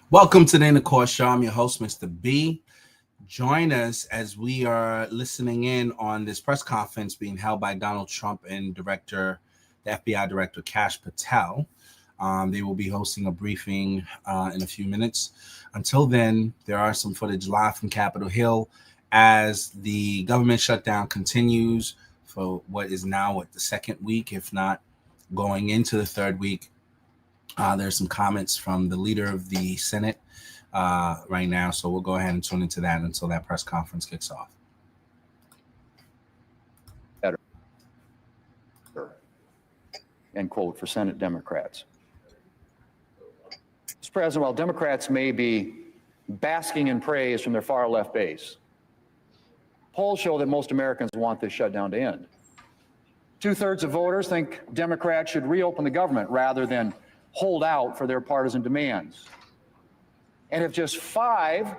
Welcome to the Inner Core Show. I'm your host, Mr. B. Join us as we are listening in on this press conference being held by Donald Trump and the FBI Director Kash Patel. They will be hosting a briefing in a few minutes. Until then, there are some footage live from Capitol Hill as the government shutdown continues for what is now the second week, if not going into the third week. There's some comments from the leader of the Senate right now, so we'll go ahead and tune into that until that press conference kicks off. End quote for Senate Democrats. Mr. President, while Democrats may be basking in praise from their far left base, polls show that most Americans want this shutdown to end. 2/3 of voters think Democrats should reopen the government rather than hold out for their partisan demands. And if just 5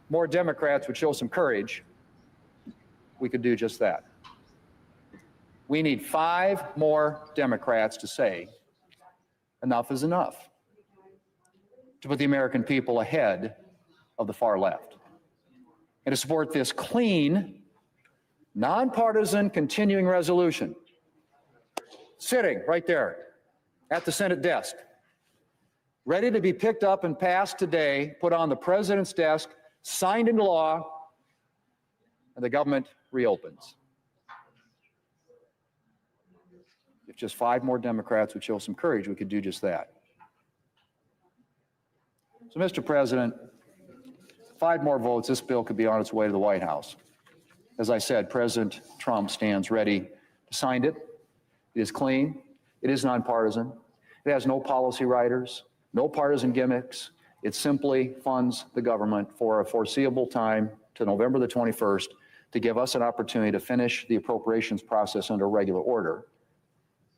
more Democrats would show some courage, we could do just that. We need 5 more Democrats to say enough is enough, to put the American people ahead of the far left, and to support this clean, nonpartisan continuing resolution sitting right there at the Senate desk, ready to be picked up and passed today, put on the president's desk, signed into law, and the government reopens. If just 5 more Democrats would show some courage, we could do just that. So, Mr. President, 5 more votes, this bill could be on its way to the White House. As I said, President Trump stands ready to sign it. It is clean. It is nonpartisan. It has no policy writers, no partisan gimmicks. It simply funds the government for a foreseeable time to November the 21st to give us an opportunity to finish the appropriations process under regular order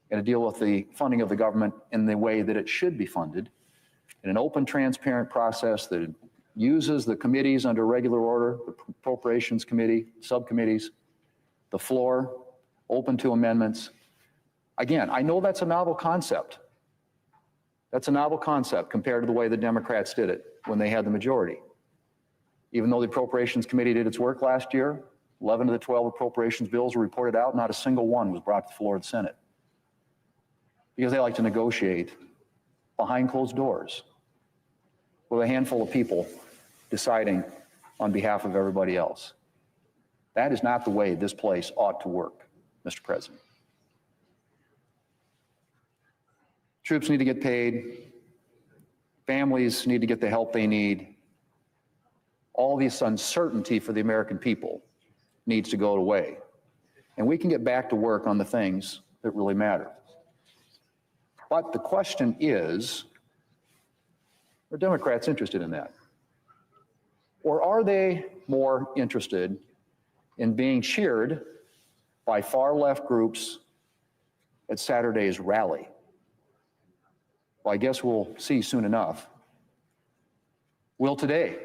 and to deal with the funding of the government in the way that it should be funded, in an open, transparent process that uses the committees under regular order, the Appropriations Committee, subcommittees, the floor, open to amendments. Again, I know that's a novel concept. That's a novel concept compared to the way the Democrats did it when they had the majority. Even though the Appropriations Committee did its work last year, 11 of the 12 appropriations bills were reported out, not a single one was brought to the floor of the Senate, because they like to negotiate behind closed doors with a handful of people deciding on behalf of everybody else. That is not the way this place ought to work, Mr. President. Troops need to get paid. Families need to get the help they need. All this uncertainty for the American people needs to go away. And we can get back to work on the things that really matter. But the question is, are Democrats interested in that? Or are they more interested in being cheered by far left groups at Saturday's rally? Well, I guess we'll see soon enough. Will today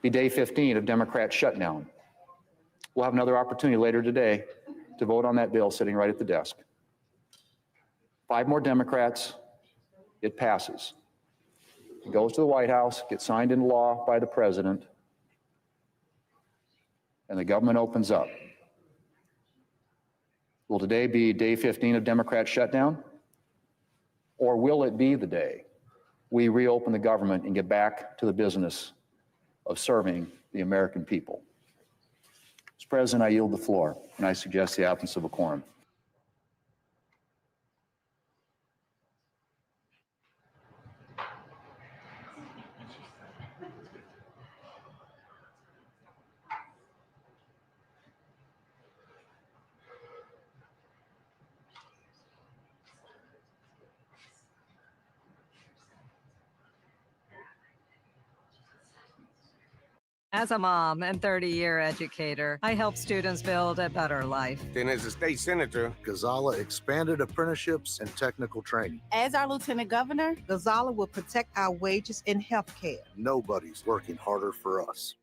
be day 15 of Democrat shutdown? We'll have another opportunity later today to vote on that bill sitting right at the desk. 5 more Democrats, it passes. It goes to the White House, gets signed into law by the president, and the government opens up. Will today be day 15 of Democrat shutdown? Or will it be the day we reopen the government and get back to the business of serving the American people? Mr. President, I yield the floor, and I suggest the absence of a quorum. As a mom and 30-year educator, I help students build a better life. Then as a state senator, Ghazala expanded apprenticeships and technical training. As our lieutenant governor, Ghazala will protect our wages in health care. Nobody's working harder for us.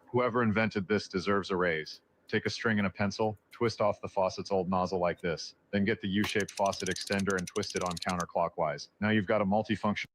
Whoever invented this deserves a raise. Take a string and a pencil, twist off the faucet's old nozzle like this, then get the U-shaped faucet extender and twist it on counterclockwise. Now you've got a multifunction.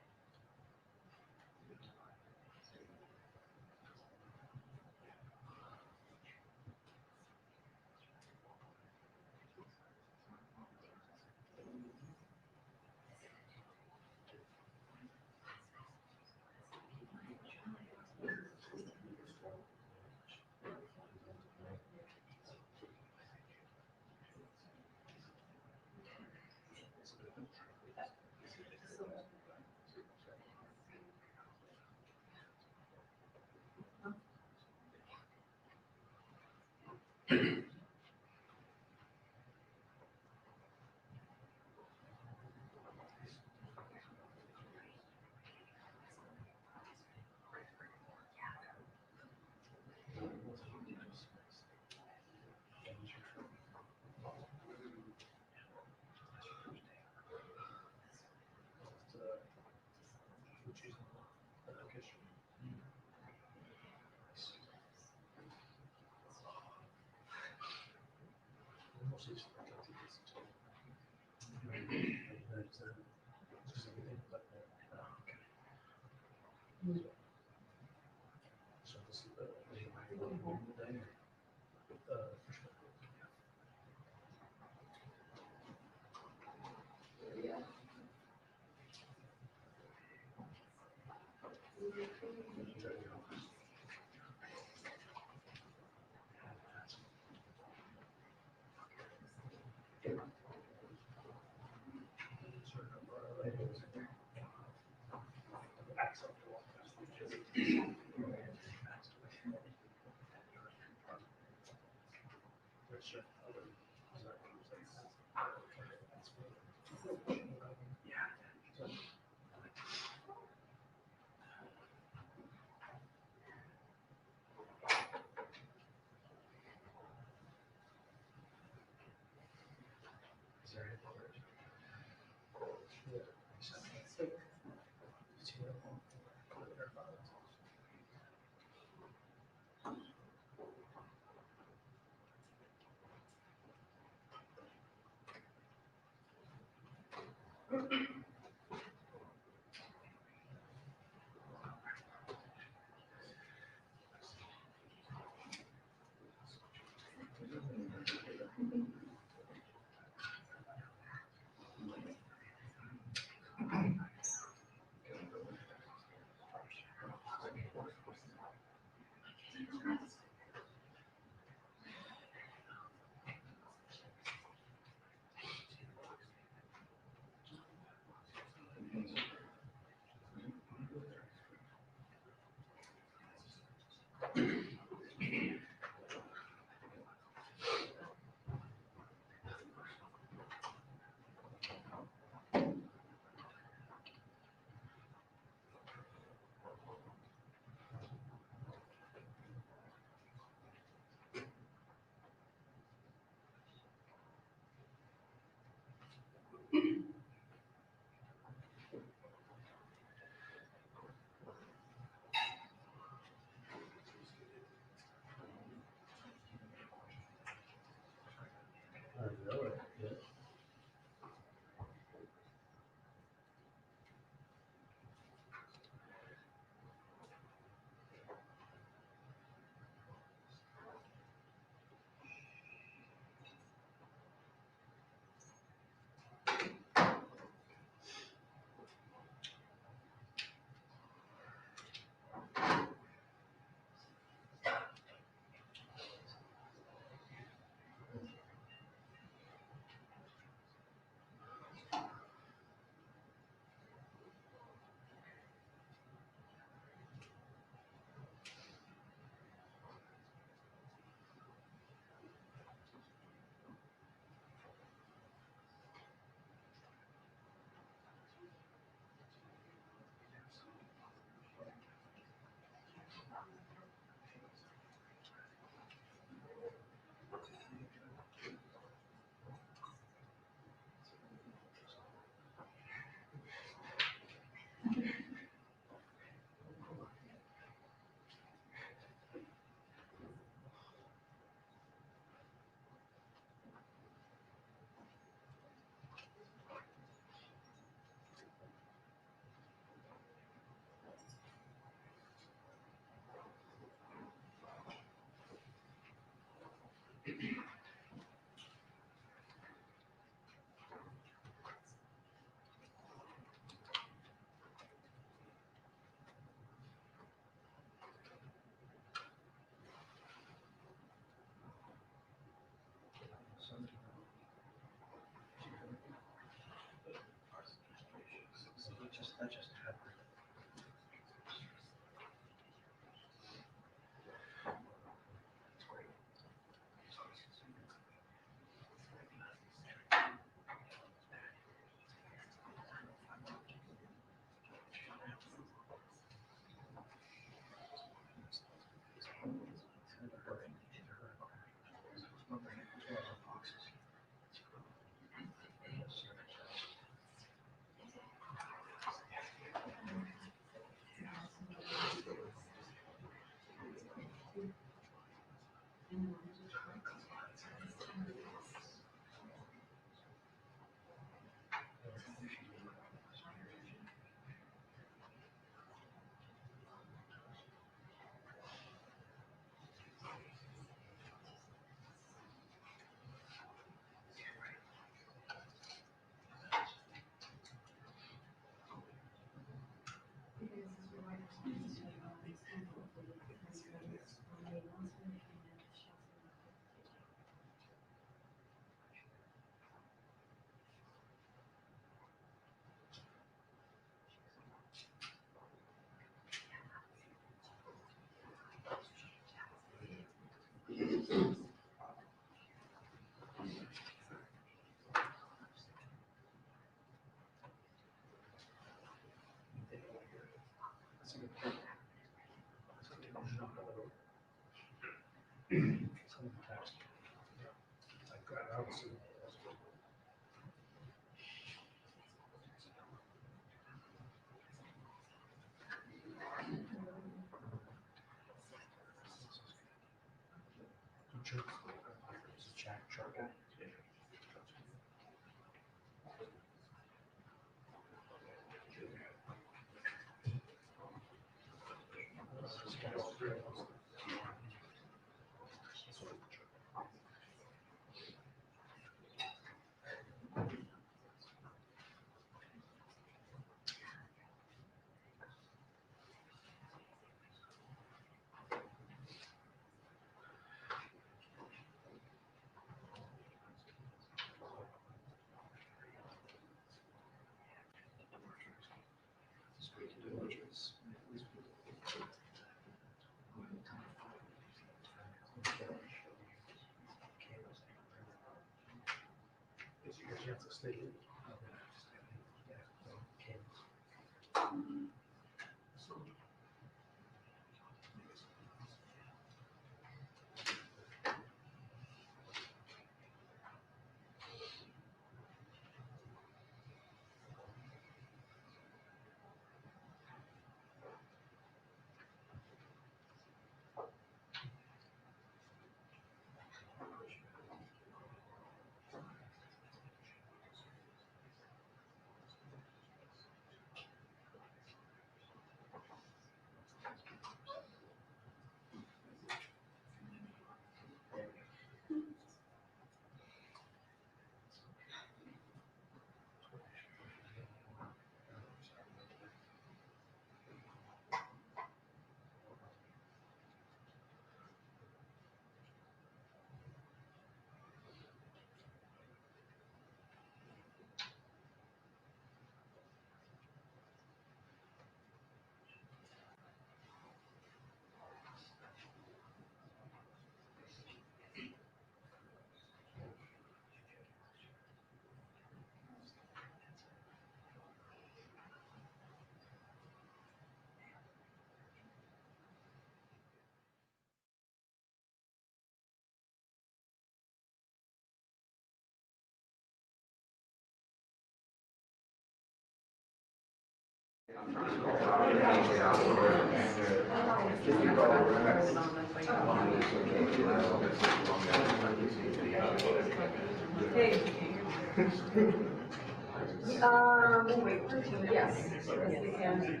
Yes, they can.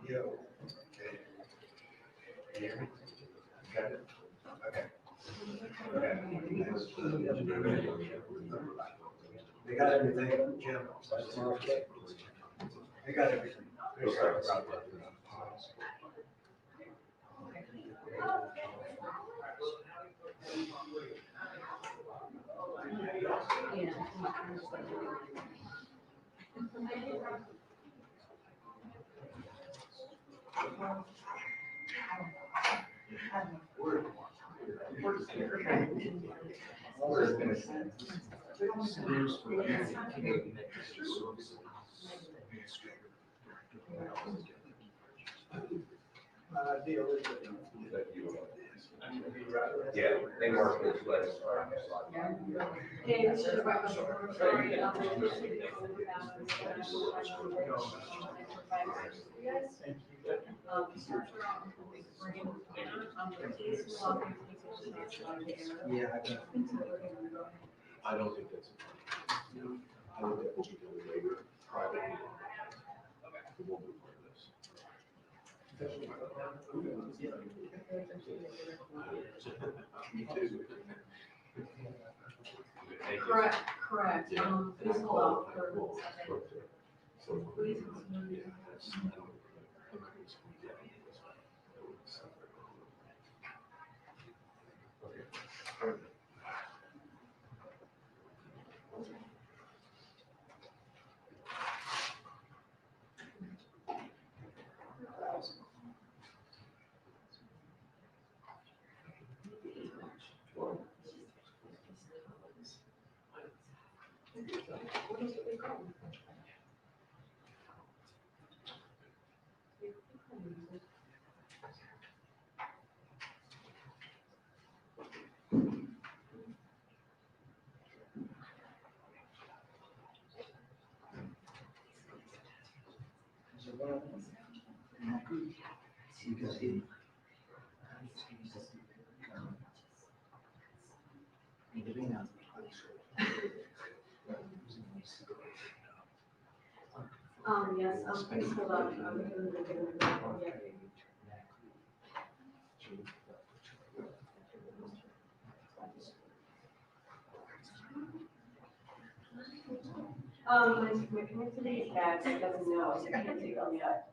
Yep. They got everything, Jim. Okay. They got everything. Yeah, they work this way. Okay, this is about Yeah, I don't think that's. I think that will be done later, privately. It won't be part of this. Me too. Correct, correct, physical output. So, yeah, that's, I don't, I'm not gonna speak yet. Okay. Yes, please hold on. My committee cat doesn't know, so I can't take them yet.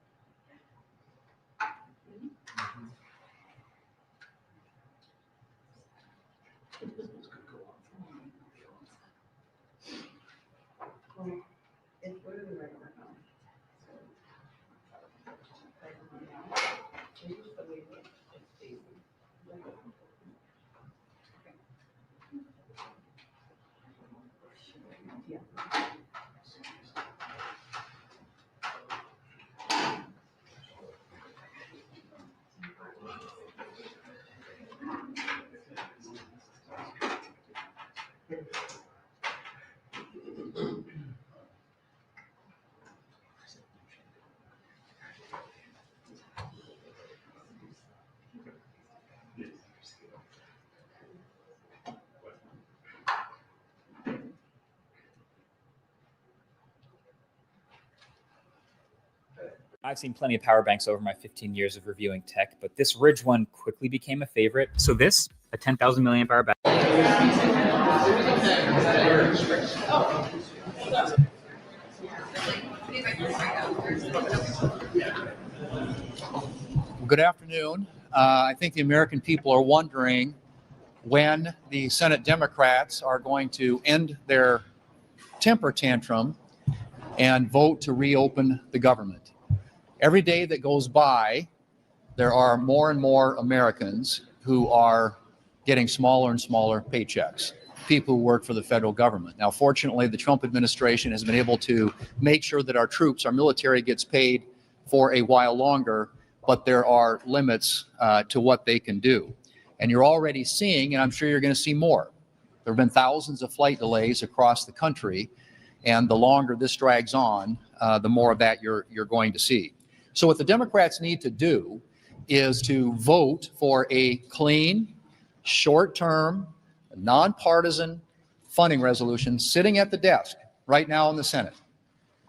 I've seen plenty of power banks over my 15 years of reviewing tech, but this Ridge one quickly became a favorite. So this, a 10,000 milliamp hour battery. Good afternoon. I think the American people are wondering when the Senate Democrats are going to end their temper tantrum and vote to reopen the government. Every day that goes by, there are more and more Americans who are getting smaller and smaller paychecks, people who work for the federal government. Now, fortunately, the Trump administration has been able to make sure that our troops, our military gets paid for a while longer, but there are limits to what they can do. And you're already seeing, and I'm sure you're going to see more. There have been thousands of flight delays across the country, and the longer this drags on, the more of that you're going to see. So what the Democrats need to do is to vote for a clean, short-term, nonpartisan funding resolution sitting at the desk right now in the Senate.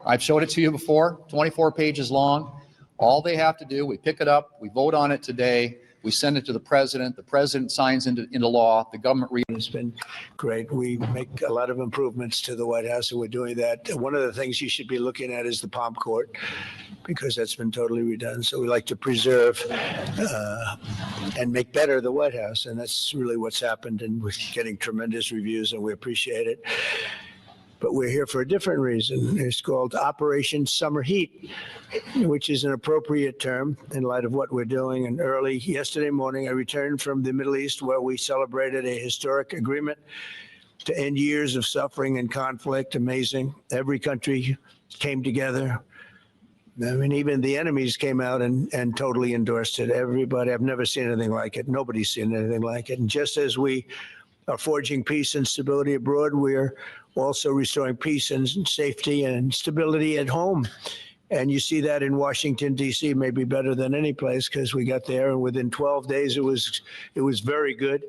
I've showed it to you before, 24 pages long. All they have to do, we pick it up, we vote on it today, we send it to the president signs into law, the government reads. It's been great. We make a lot of improvements to the White House, and we're doing that. One of the things you should be looking at is the Palm Court, because that's been totally redone. So we like to preserve and make better the White House, and that's really what's happened, and we're getting tremendous reviews, and we appreciate it. But we're here for a different reason. It's called Operation Summer Heat, which is an appropriate term in light of what we're doing. And early yesterday morning, I returned from the Middle East, where we celebrated a historic agreement to end years of suffering and conflict. Amazing. Every country came together. I mean, even the enemies came out and totally endorsed it. Everybody, I've never seen anything like it. Nobody's seen anything like it. And just as we are forging peace and stability abroad, we're also restoring peace and safety and stability at home. And you see that in Washington, D.C., maybe better than any place, because we got there, and within 12 days, it was very good.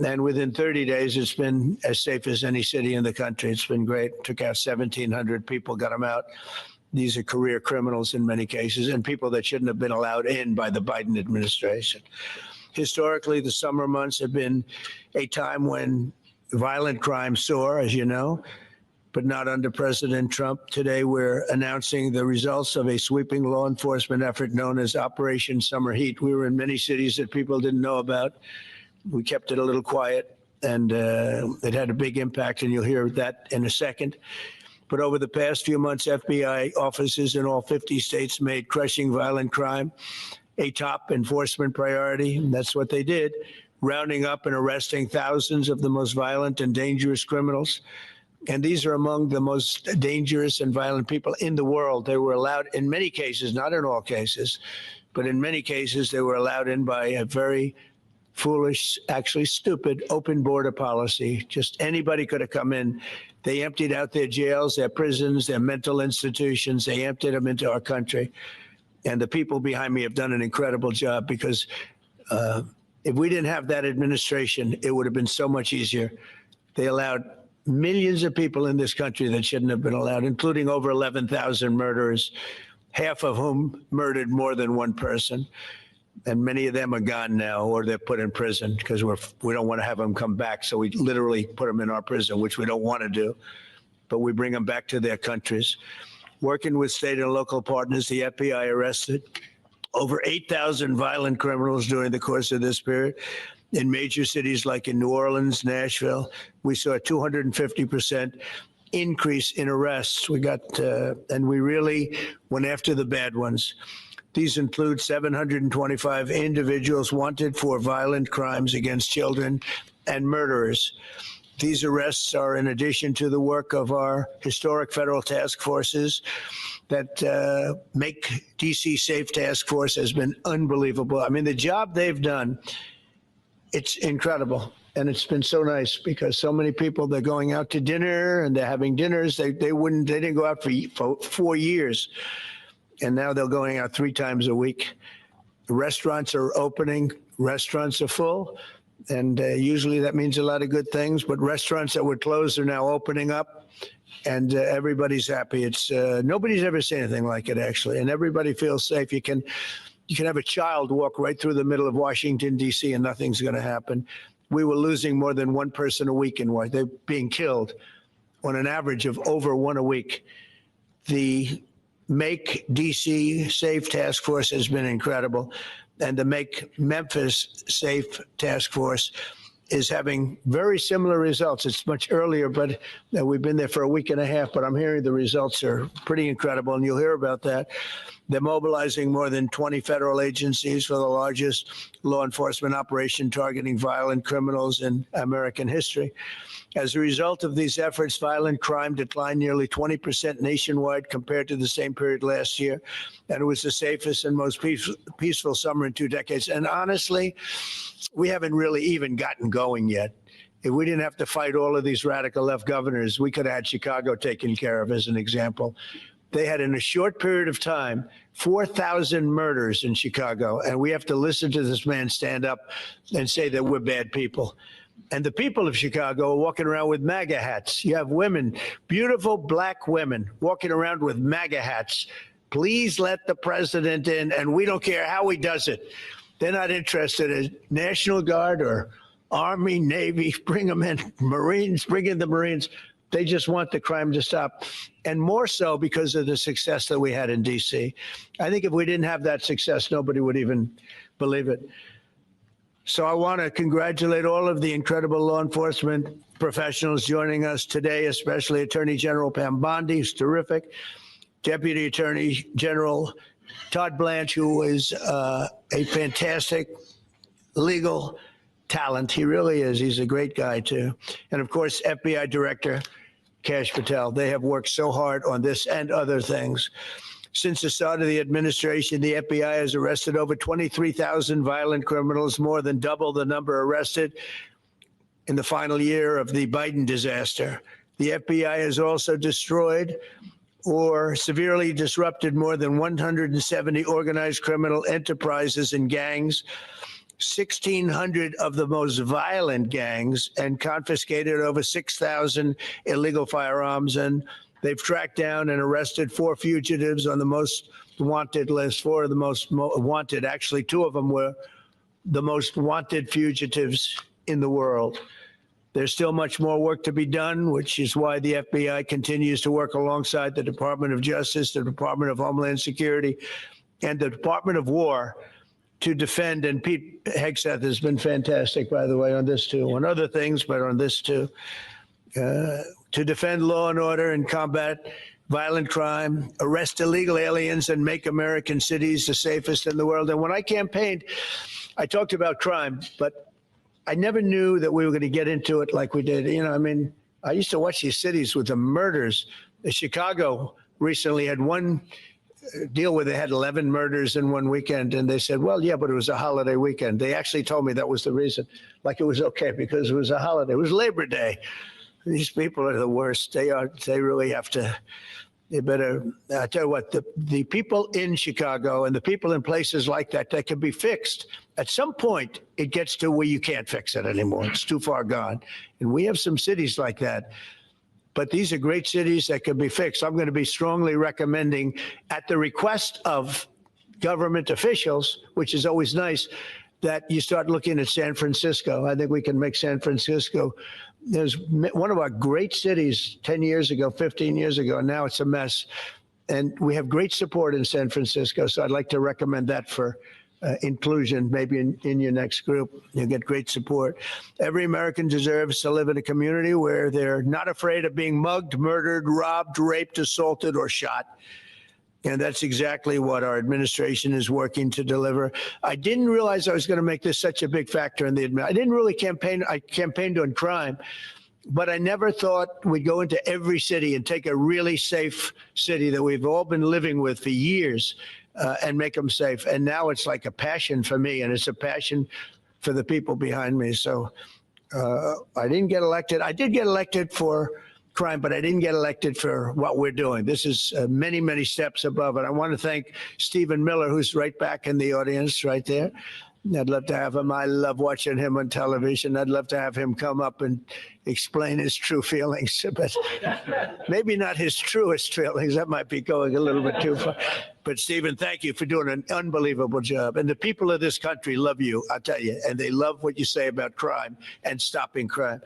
And within 30 days, it's been as safe as any city in the country. It's been great. Took out 1,700 people, got them out. These are career criminals in many cases, and people that shouldn't have been allowed in by the Biden administration. Historically, the summer months have been a time when violent crime soar, as you know, but not under President Trump. Today, we're announcing the results of a sweeping law enforcement effort known as Operation Summer Heat. We were in many cities that people didn't know about. We kept it a little quiet, and it had a big impact, and you'll hear that in a second. But over the past few months, FBI offices in all 50 states made crushing violent crime a top enforcement priority. And that's what they did, rounding up and arresting thousands of the most violent and dangerous criminals. And these are among the most dangerous and violent people in the world. They were allowed, in many cases, not in all cases, but in many cases, they were allowed in by a very foolish, actually stupid, open border policy. Just anybody could have come in. They emptied out their jails, their prisons, their mental institutions. They emptied them into our country. And the people behind me have done an incredible job because if we didn't have that administration, it would have been so much easier. They allowed millions of people in this country that shouldn't have been allowed, including over 11,000 murderers, half of whom murdered more than one person. And many of them are gone now, or they're put in prison because we don't want to have them come back. So we literally put them in our prison, which we don't want to do, but we bring them back to their countries. Working with state and local partners, the FBI arrested over 8,000 violent criminals during the course of this period. In major cities like in New Orleans, Nashville, we saw a 250% increase in arrests. And we really went after the bad ones. These include 725 individuals wanted for violent crimes against children and murderers. These arrests are in addition to the work of our historic federal task forces that Make DC Safe Task Force has been unbelievable. I mean, the job they've done, it's incredible. And it's been so nice because so many people, they're going out to dinner and they're having dinners. They didn't go out for 4 years. And now they're going out 3 times a week. The restaurants are opening, restaurants are full, and usually that means a lot of good things, but restaurants that were closed are now opening up, and everybody's happy. It's nobody's ever seen anything like it, actually, and everybody feels safe. You can have a child walk right through the middle of Washington, D.C., and nothing's going to happen. We were losing more than one person a week in Washington. They're being killed on an average of over one a week. The Make DC Safe Task Force has been incredible. And the Make Memphis Safe Task Force is having very similar results. It's much earlier, but we've been there for a week and a half, but I'm hearing the results are pretty incredible, and you'll hear about that. They're mobilizing more than 20 federal agencies for the largest law enforcement operation targeting violent criminals in American history. As a result of these efforts, violent crime declined nearly 20% nationwide compared to the same period last year. And it was the safest and most peaceful summer in 2 decades. And honestly, we haven't really even gotten going yet. If we didn't have to fight all of these radical left governors, we could have had Chicago taken care of, as an example. They had, in a short period of time, 4,000 murders in Chicago. And we have to listen to this man stand up and say that we're bad people. And the people of Chicago are walking around with MAGA hats. You have women, beautiful black women, walking around with MAGA hats. Please let the president in, and we don't care how he does it. They're not interested in National Guard or Army, Navy. Bring them in. Marines, bring in the Marines. They just want the crime to stop. And more so because of the success that we had in D.C. I think if we didn't have that success, nobody would even believe it. So I want to congratulate all of the incredible law enforcement professionals joining us today, especially Attorney General Pam Bondi, who's terrific, Deputy Attorney General Todd Blanche, who is a fantastic legal talent. He really is. He's a great guy, too. And, of course, FBI Director Kash Patel. They have worked so hard on this and other things. Since the start of the administration, the FBI has arrested over 23,000 violent criminals, more than double the number arrested in the final year of the Biden disaster. The FBI has also destroyed or severely disrupted more than 170 organized criminal enterprises and gangs, 1,600 of the most violent gangs, and confiscated over 6,000 illegal firearms. And they've tracked down and arrested 4 fugitives on the most wanted list, 4 of the most wanted. Actually, 2 of them were the most wanted fugitives in the world. There's still much more work to be done, which is why the FBI continues to work alongside the Department of Justice, the Department of Homeland Security, and the Department of War to defend. And Pete Hegseth has been fantastic, by the way, on this too, on other things, but on this too. To defend law and order and combat violent crime, arrest illegal aliens, and make American cities the safest in the world. And when I campaigned, I talked about crime, but I never knew that we were going to get into it like we did. You know, I mean, I used to watch these cities with the murders. Chicago recently had one deal with. They had 11 murders in one weekend, and they said, well, yeah, but it was a holiday weekend. They actually told me that was the reason, like it was okay because it was a holiday. It was Labor Day. These people are the worst. They really have to. You better tell you what, the people in Chicago and the people in places like that can be fixed. At some point, it gets to where you can't fix it anymore. It's too far gone. And we have some cities like that. But these are great cities that can be fixed. I'm going to be strongly recommending, at the request of government officials, which is always nice, that you start looking at San Francisco. I think we can make San Francisco. There's one of our great cities 10 years ago, 15 years ago, and now it's a mess. And we have great support in San Francisco, so I'd like to recommend that for inclusion, maybe in your next group. You'll get great support. Every American deserves to live in a community where they're not afraid of being mugged, murdered, robbed, raped, assaulted, or shot. And that's exactly what our administration is working to deliver. I didn't realize I was going to make this such a big factor in the I didn't really campaign. I campaigned on crime, but I never thought we'd go into every city and take a really safe city that we've all been living with for years and make them safe. And now it's like a passion for me, and it's a passion for the people behind me. So I didn't get elected. I did get elected for crime, but I didn't get elected for what we're doing. This is many, many steps above it. I want to thank Stephen Miller, who's right back in the audience right there. I'd love to have him. I love watching him on television. I'd love to have him come up and explain his true feelings, but maybe not his truest feelings. That might be going a little bit too far. But Stephen, thank you for doing an unbelievable job. And the people of this country love you, I'll tell you, and they love what you say about crime and stopping crime.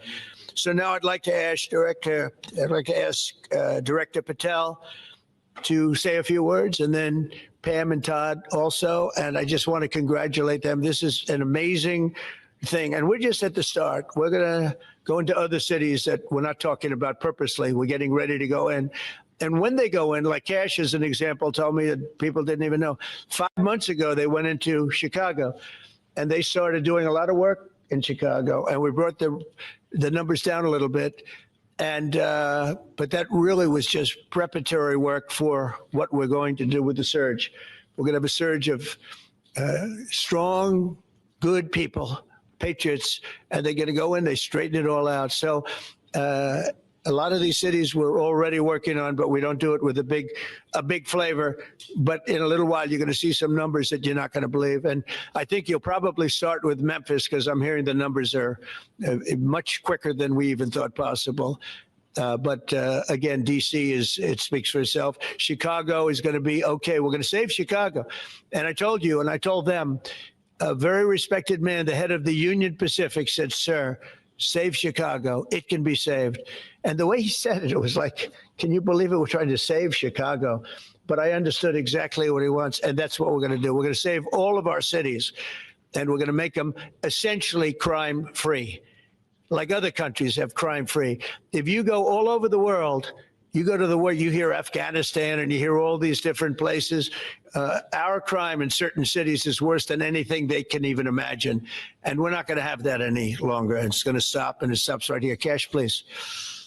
So now I'd like to ask Director Patel to say a few words, and then Pam and Todd also. And I just want to congratulate them. This is an amazing thing. And we're just at the start. We're going to go into other cities that we're not talking about purposely. We're getting ready to go in. And when they go in, like Kash as an example, told me that people didn't even know. 5 months ago, they went into Chicago, and they started doing a lot of work in Chicago. And we brought the numbers down a little bit. And but that really was just preparatory work for what we're going to do with the surge. We're going to have a surge of strong, good people, patriots, and they're going to go in, they straighten it all out. So a lot of these cities we're already working on, but we don't do it with a big flavor. But in a little while, you're going to see some numbers that you're not going to believe. And I think you'll probably start with Memphis, because I'm hearing the numbers are much quicker than we even thought possible. But again, D.C. it speaks for itself. Chicago is going to be okay. We're going to save Chicago. And I told you, and I told them, a very respected man, the head of the Union Pacific, said, "Sir, save Chicago. It can be saved." And the way he said it, it was like, can you believe it? We're trying to save Chicago. But I understood exactly what he wants, and that's what we're going to do. We're going to save all of our cities, and we're going to make them essentially crime-free, like other countries have crime-free. If you go all over the world, you go to the world, you hear Afghanistan and you hear all these different places. Our crime in certain cities is worse than anything they can even imagine. And we're not going to have that any longer. It's going to stop, and it stops right here. Kash, please.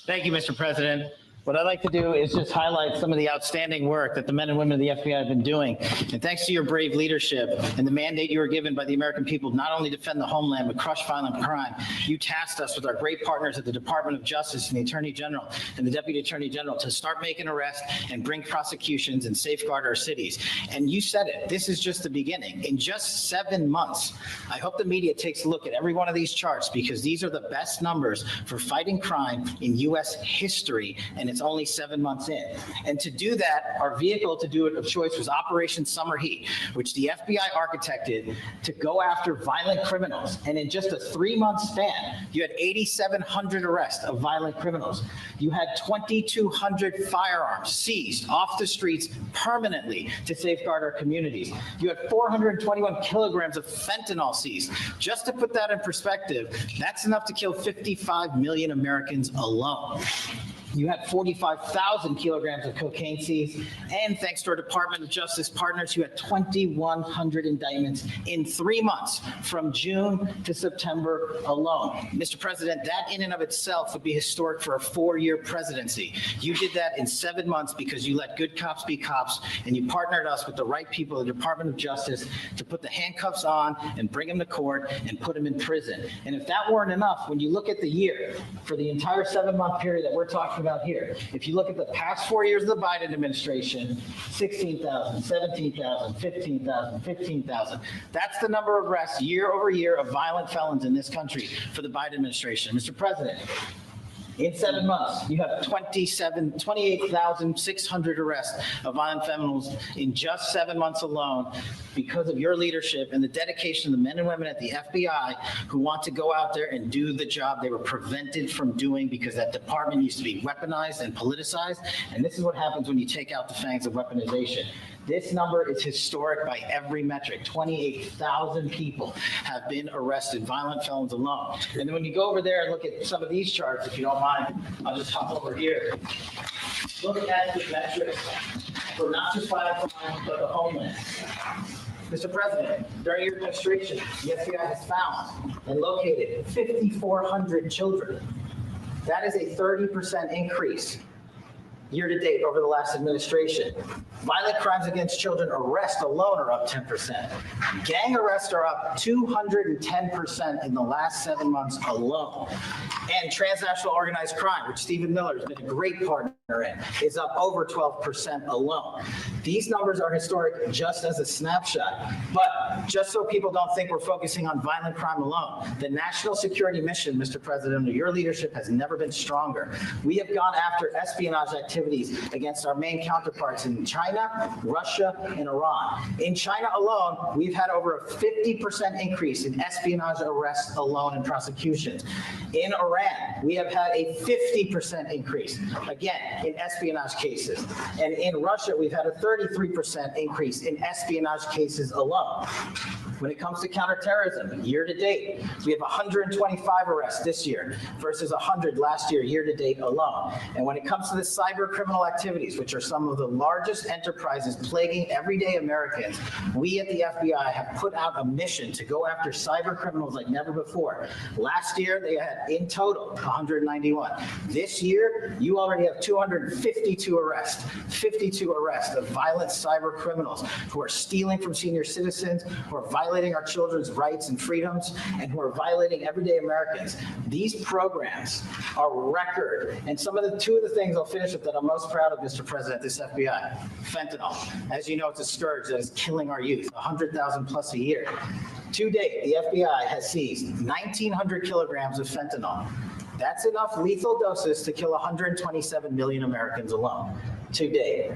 Thank you, Mr. President. What I'd like to do is just highlight some of the outstanding work that the men and women of the FBI have been doing. And thanks to your brave leadership and the mandate you were given by the American people, not only defend the homeland, but crush violent crime, you tasked us with our great partners at the Department of Justice and the Attorney General and the Deputy Attorney General to start making arrests and bring prosecutions and safeguard our cities. And you said it, this is just the beginning. In just 7 months, I hope the media takes a look at every one of these charts, because these are the best numbers for fighting crime in U.S. history, and it's only 7 months in. And to do that, our vehicle to do it of choice was Operation Summer Heat, which the FBI architected to go after violent criminals. And in just a 3-month span, you had 8,700 arrests of violent criminals. You had 2,200 firearms seized off the streets permanently to safeguard our communities. You had 421 kilograms of fentanyl seized. Just to put that in perspective, that's enough to kill 55 million Americans alone. You had 45,000 kilograms of cocaine seized, and thanks to our Department of Justice partners, you had 2,100 indictments in 3 months from June to September alone. Mr. President, that in and of itself would be historic for a 4-year presidency. You did that in 7 months because you let good cops be cops, and you partnered us with the right people at the Department of Justice to put the handcuffs on and bring him to court and put him in prison. And if that weren't enough, when you look at the year, for the entire 7-month period that we're talking about here, if you look at the past 4 years of the Biden administration, 16,000, 17,000, 15,000, 15,000. That's the number of arrests year over year of violent felons in this country for the Biden administration. Mr. President, in 7 months, you have 28,600 arrests of violent felons in just 7 months alone because of your leadership and the dedication of the men and women at the FBI who want to go out there and do the job they were prevented from doing because that department used to be weaponized and politicized. And this is what happens when you take out the fangs of weaponization. This number is historic by every metric. 28,000 people have been arrested, violent felons alone. And then when you go over there and look at some of these charts, if you don't mind, I'll just hop over here. Look at the metrics for not just violent crime, but the homeland. Mr. President, during your administration, the FBI has found and located 5,400 children. That is a 30% increase year to date over the last administration. Violent crimes against children arrests alone are up 10%. Gang arrests are up 210% in the last 7 months alone. And transnational organized crime, which Stephen Miller has been a great partner in, is up over 12% alone. These numbers are historic just as a snapshot. But just so people don't think we're focusing on violent crime alone, the national security mission, Mr. President, under your leadership has never been stronger. We have gone after espionage activities against our main counterparts in China, Russia, and Iran. In China alone, we've had over a 50% increase in espionage arrests alone and prosecutions. In Iran, we have had a 50% increase, again, in espionage cases. And in Russia, we've had a 33% increase in espionage cases alone. When it comes to counterterrorism, year to date, we have 125 arrests this year versus 100 last year, year to date alone. And when it comes to the cyber criminal activities, which are some of the largest enterprises plaguing everyday Americans, we at the FBI have put out a mission to go after cyber criminals like never before. Last year, they had in total 191. This year, you already have 252 arrests, 52 arrests of violent cyber criminals who are stealing from senior citizens, who are violating our children's rights and freedoms, and who are violating everyday Americans. These programs are record. And two of the things I'll finish with that I'm most proud of, Mr. President, this FBI, fentanyl. As you know, it's a scourge that is killing our youth, 100,000 plus a year. To date, the FBI has seized 1,900 kilograms of fentanyl. That's enough lethal doses to kill 127 million Americans alone, to date.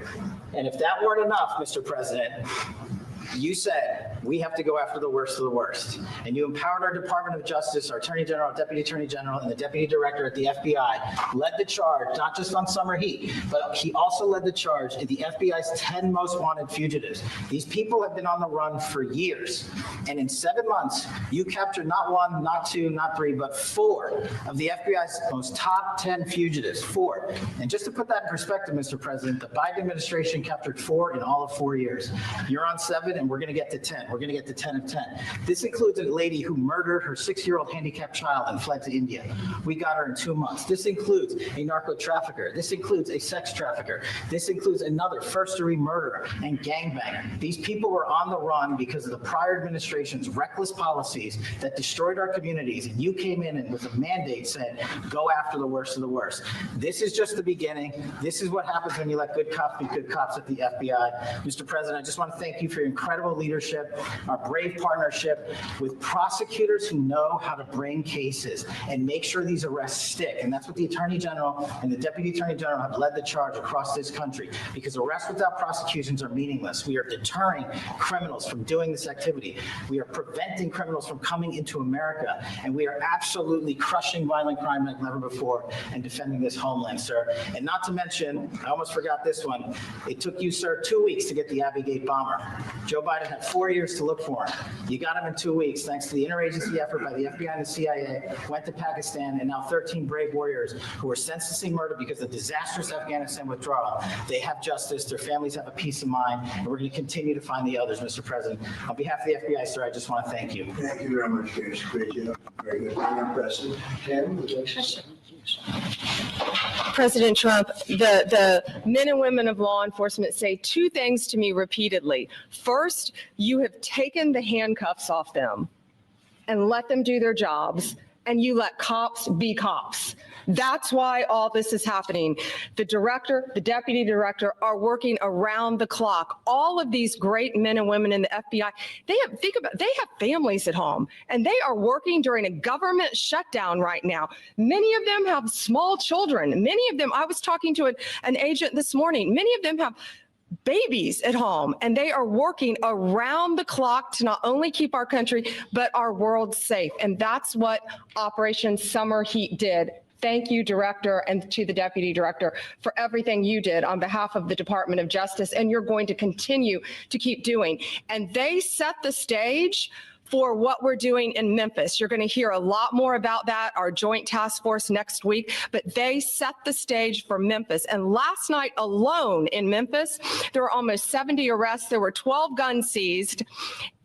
And if that weren't enough, Mr. President, you said we have to go after the worst of the worst. And you empowered our Department of Justice, our Attorney General, Deputy Attorney General, and the Deputy Director at the FBI led the charge, not just on summer heat, but he also led the charge in the FBI's 10 most wanted fugitives. These people have been on the run for years. And in 7 months, you captured not 1, not 2, not 3, but 4 of the FBI's most top 10 fugitives, 4. And just to put that in perspective, Mr. President, the Biden administration captured 4 in all of 4 years. You're on 7. And we're going to get to 10. We're going to get to 10 of 10. This includes a lady who murdered her 6-year-old handicapped child and fled to India. We got her in 2 months. This includes a narco trafficker. This includes a sex trafficker. This includes another first-degree murderer and gangbanger. These people were on the run because of the prior administration's reckless policies that destroyed our communities. And you came in and with a mandate said, go after the worst of the worst. This is just the beginning. This is what happens when you let good cops be good cops at the FBI. Mr. President, I just want to thank you for your incredible leadership, our brave partnership with prosecutors who know how to bring cases and make sure these arrests stick. And that's what the Attorney General and the Deputy Attorney General have led the charge across this country, because arrests without prosecutions are meaningless. We are deterring criminals from doing this activity. We are preventing criminals from coming into America, and we are absolutely crushing violent crime like never before and defending this homeland, sir. And not to mention, I almost forgot this one. It took you, sir, 2 weeks to get the Abbey Gate bomber. Joe Biden had 4 years years to look for him. You got him in 2 weeks, thanks to the interagency effort by the FBI and the CIA, went to Pakistan, and now 13 brave warriors who were senselessly murdered because of the disastrous Afghanistan withdrawal. They have justice, their families have a peace of mind, and we're going to continue to find the others, Mr. President. On behalf of the FBI, sir, I just want to thank you. Thank you very much, Kash. Great job. Very good. Very impressive. Ken, would you like to say? President Trump, the men and women of law enforcement say two things to me repeatedly. First, you have taken the handcuffs off them and let them do their jobs, and you let cops be cops. That's why all this is happening. The director, the deputy director are working around the clock. All of these great men and women in the FBI, they have families at home, and they are working during a government shutdown right now. Many of them have small children. Many of them, I was talking to an agent this morning, many of them have babies at home, and they are working around the clock to not only keep our country, but our world safe. And that's what Operation Summer Heat did. Thank you, Director, and to the Deputy Director for everything you did on behalf of the Department of Justice, and you're going to continue to keep doing. And they set the stage for what we're doing in Memphis. You're going to hear a lot more about that, our joint task force next week, but they set the stage for Memphis. And last night alone in Memphis, there were almost 70 arrests. There were 12 guns seized,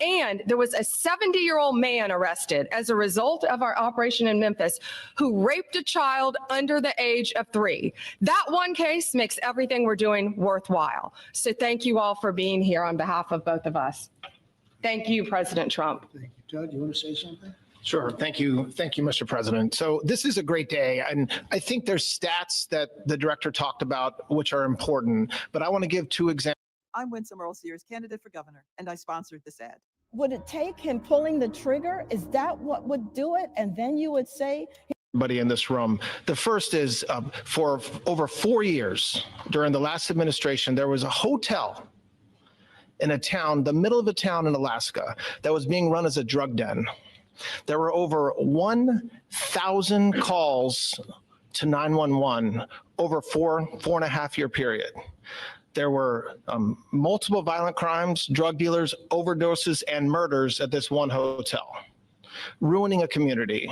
and there was a 70-year-old man arrested as a result of our operation in Memphis who raped a child under the age of 3. That one case makes everything we're doing worthwhile. So thank you all for being here on behalf of both of us. Thank you, President Trump. Thank you. Todd, you want to say something? Sure. Thank you. Thank you, Mr. President. So this is a great day. And I think there's stats that the director talked about, which are important, but I want to give 2 examples. I'm Winsome Earl Sears, candidate for governor, and I sponsored this ad. Would it take him pulling the trigger? Is that what would do it? And then you would say, Everybody in this room. The first is for over 4 years during the last administration, there was a hotel in a town, the middle of a town in Alaska, that was being run as a drug den. There were over 1,000 calls to 911 over 4.5 year period. There were multiple violent crimes, drug dealers, overdoses, and murders at this one hotel, ruining a community.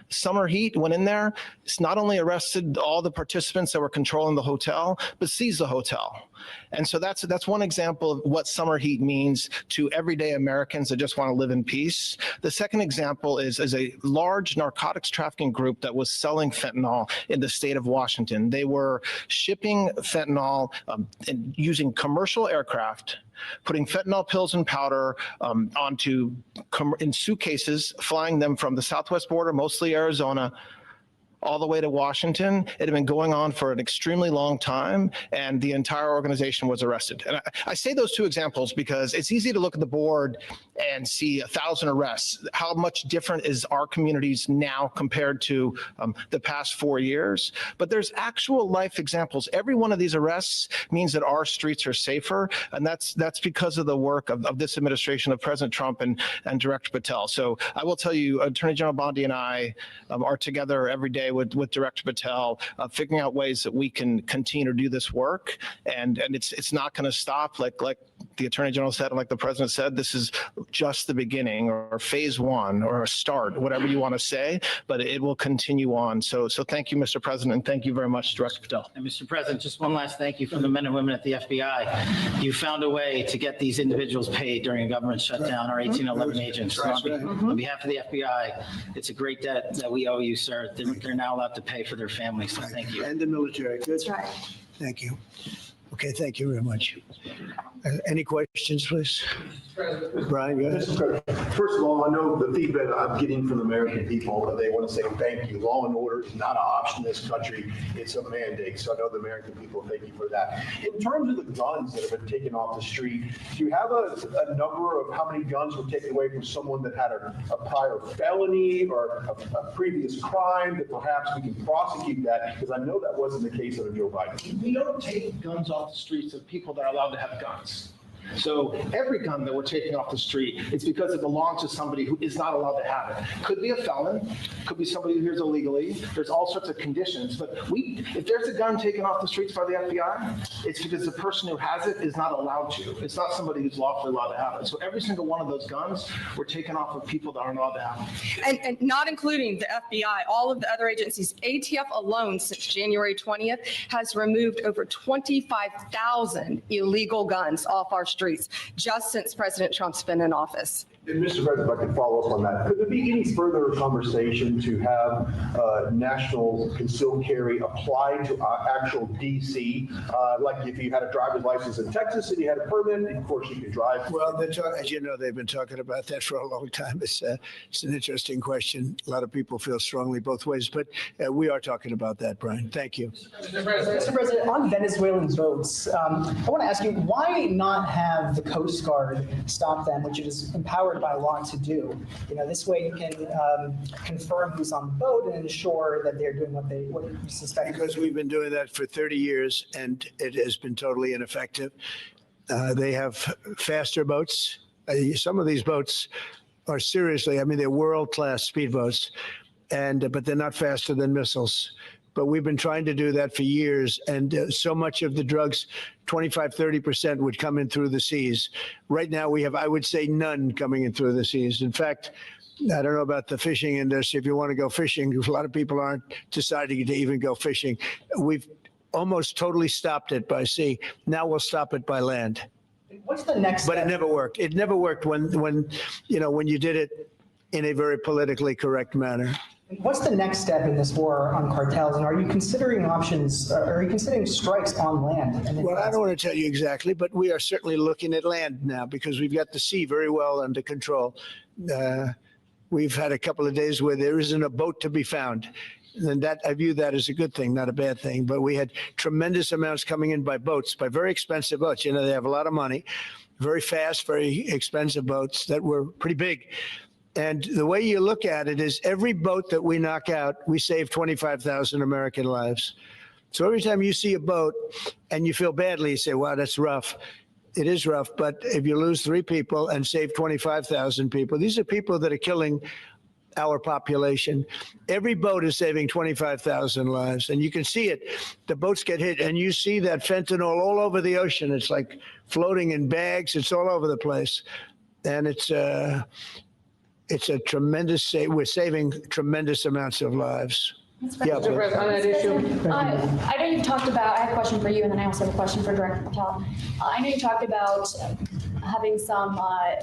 Summer Heat went in there. It's not only arrested all the participants that were controlling the hotel, but seized the hotel. And so that's one example of what Summer Heat means to everyday Americans that just want to live in peace. The second example is a large narcotics trafficking group that was selling fentanyl in the state of Washington. They were shipping fentanyl and using commercial aircraft, putting fentanyl pills and powder in suitcases, flying them from the southwest border, mostly Arizona, all the way to Washington. It had been going on for an extremely long time, and the entire organization was arrested. And I say those 2 examples because it's easy to look at the board and see 1,000 arrests. How much different is our communities now compared to the past 4 years? But there's actual life examples. Every one of these arrests means that our streets are safer, and that's because of the work of this administration, of President Trump and Director Patel. So I will tell you, Attorney General Bondi and I are together every day with Director Patel, figuring out ways that we can continue to do this work, and it's not going to stop. Like the Attorney General said, and like the President said, this is just the beginning, or phase 1, or a start, whatever you want to say, but it will continue on. So thank you, Mr. President, and thank you very much, Director Patel. And Mr. President, just one last thank you from the men and women at the FBI. You found a way to get these individuals paid during a government shutdown, our 1811 agents. So on behalf of the FBI, it's a great debt that we owe you, sir. They're now allowed to pay for their families, so thank you. And the military. Good. that's right. Thank you. Okay, thank you very much. Any questions, please? Brian, go ahead. First of all, I know the feedback I'm getting from the American people, but they want to say thank you. Law and order is not an option in this country. It's a mandate. So I know the American people thank you for that. In terms of the guns that have been taken off the street, do you have a number of how many guns were taken away from someone that had a prior felony or a previous crime that perhaps we can prosecute that? Because I know that wasn't the case under Joe Biden. We don't take guns off the streets of people that are allowed to have guns. So every gun that we're taking off the street, it's because it belongs to somebody who is not allowed to have it. Could be a felon, could be somebody who hears illegally. There's all sorts of conditions. But if there's a gun taken off the streets by the FBI, it's because the person who has it is not allowed to. It's not somebody who's lawfully allowed to have it. So every single one of those guns were taken off of people that aren't allowed to have them. And not including the FBI, all of the other agencies. ATF alone since January 20th has removed over 25,000 illegal guns off our streets just since President Trump's been in office. And Mr. President, if I could follow up on that, could there be any further conversation to have national concealed carry applied to actual DC? Like if you had a driver's license in Texas and you had a permit, of course you could drive. Well, as you know, they've been talking about that for a long time. It's an interesting question. A lot of people feel strongly both ways, but we are talking about that, Brian. Thank you. Mr. President, on Venezuelan votes, I want to ask you, why not have the Coast Guard stop them, which it is empowered by law to do? This way you can confirm who's on the boat and ensure that they're doing what you suspect. Because we've been doing that for 30 years and it has been totally ineffective. They have faster boats. Some of these boats are seriously, they're world-class speedboats, but they're not faster than missiles. But we've been trying to do that for years, and so much of the drugs, 25–30% would come in through the seas. Right now we have, I would say, none coming in through the seas. In fact, I don't know about the fishing industry. If you want to go fishing, a lot of people aren't deciding to even go fishing. We've almost totally stopped it by sea. Now we'll stop it by land. What's the next step? But it never worked. It never worked when you did it in a very politically correct manner. What's the next step in this war on cartels, and are you considering options? Are you considering strikes on land? Well, I don't want to tell you exactly, but we are certainly looking at land now because we've got the sea very well under control. We've had a couple of days where there isn't a boat to be found. And that I view that as a good thing, not a bad thing. But we had tremendous amounts coming in by boats, by very expensive boats. They have a lot of money, very fast, very expensive boats that were pretty big. And the way you look at it is every boat that we knock out, we save 25,000 American lives. So every time you see a boat and you feel badly, you say, wow, that's rough. It is rough. But if you lose 3 people and save 25,000 people, these are people that are killing our population. Every boat is saving 25,000 lives. And you can see it. The boats get hit and you see that fentanyl all over the ocean. It's like floating in bags. It's all over the place. And it's a tremendous, we're saving tremendous amounts of lives. Yeah, Mr. President, on that issue. I know you've talked about, I have a question for you, and then I also have a question for Director Patel. I know you talked about having some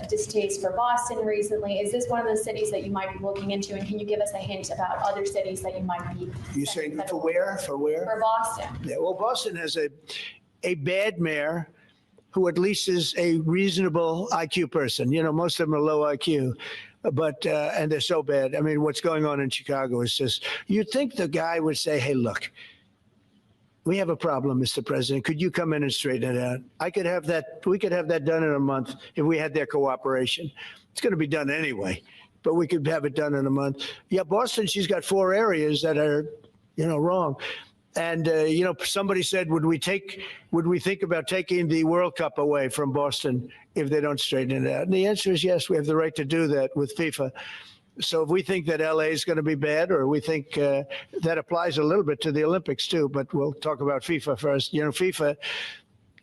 distaste for Boston recently. Is this one of the cities that you might be looking into, and can you give us a hint about other cities that you might be? You saying for where? For where? For Boston. Yeah, well, Boston has a bad mayor who at least is a reasonable IQ person. Most of them are low IQ. But, and they're so bad. What's going on in Chicago is just, you'd think the guy would say, hey, look, we have a problem, Mr. President. Could you come in and straighten it out? We could have that done in a month if we had their cooperation. It's going to be done anyway, but we could have it done in a month. Yeah, Boston, she's got 4 areas that are, wrong. And, somebody said, would we think about taking the World Cup away from Boston if they don't straighten it out? And the answer is yes, we have the right to do that with FIFA. So if we think that LA is going to be bad, or we think that applies a little bit to the Olympics too, but we'll talk about FIFA first. FIFA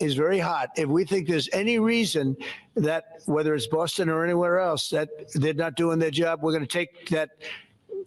is very hot. If we think there's any reason that, whether it's Boston or anywhere else, that they're not doing their job, we're going to take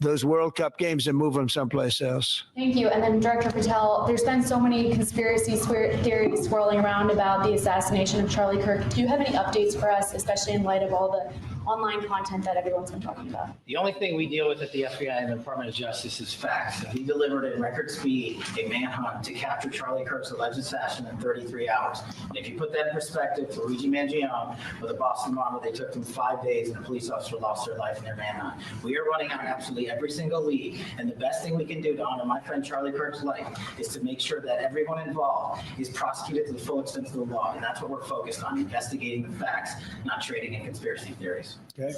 those World Cup games and move them someplace else. Thank you. And then Director Patel, there's been so many conspiracy theories swirling around about the assassination of Charlie Kirk. Do you have any updates for us, especially in light of all the online content that everyone's been talking about? The only thing we deal with at the FBI and the Department of Justice is facts. We delivered at record speed a manhunt to capture Charlie Kirk's alleged assassin in 33 hours. And if you put that in perspective, for Luigi Mangione with a Boston model, they took them 5 days and a police officer lost their life in their manhunt. We are running on absolutely every single lead, and the best thing we can do to honor my friend Charlie Kirk's life is to make sure that everyone involved is prosecuted to the full extent of the law, and that's what we're focused on, investigating the facts, not trading in conspiracy theories. Okay.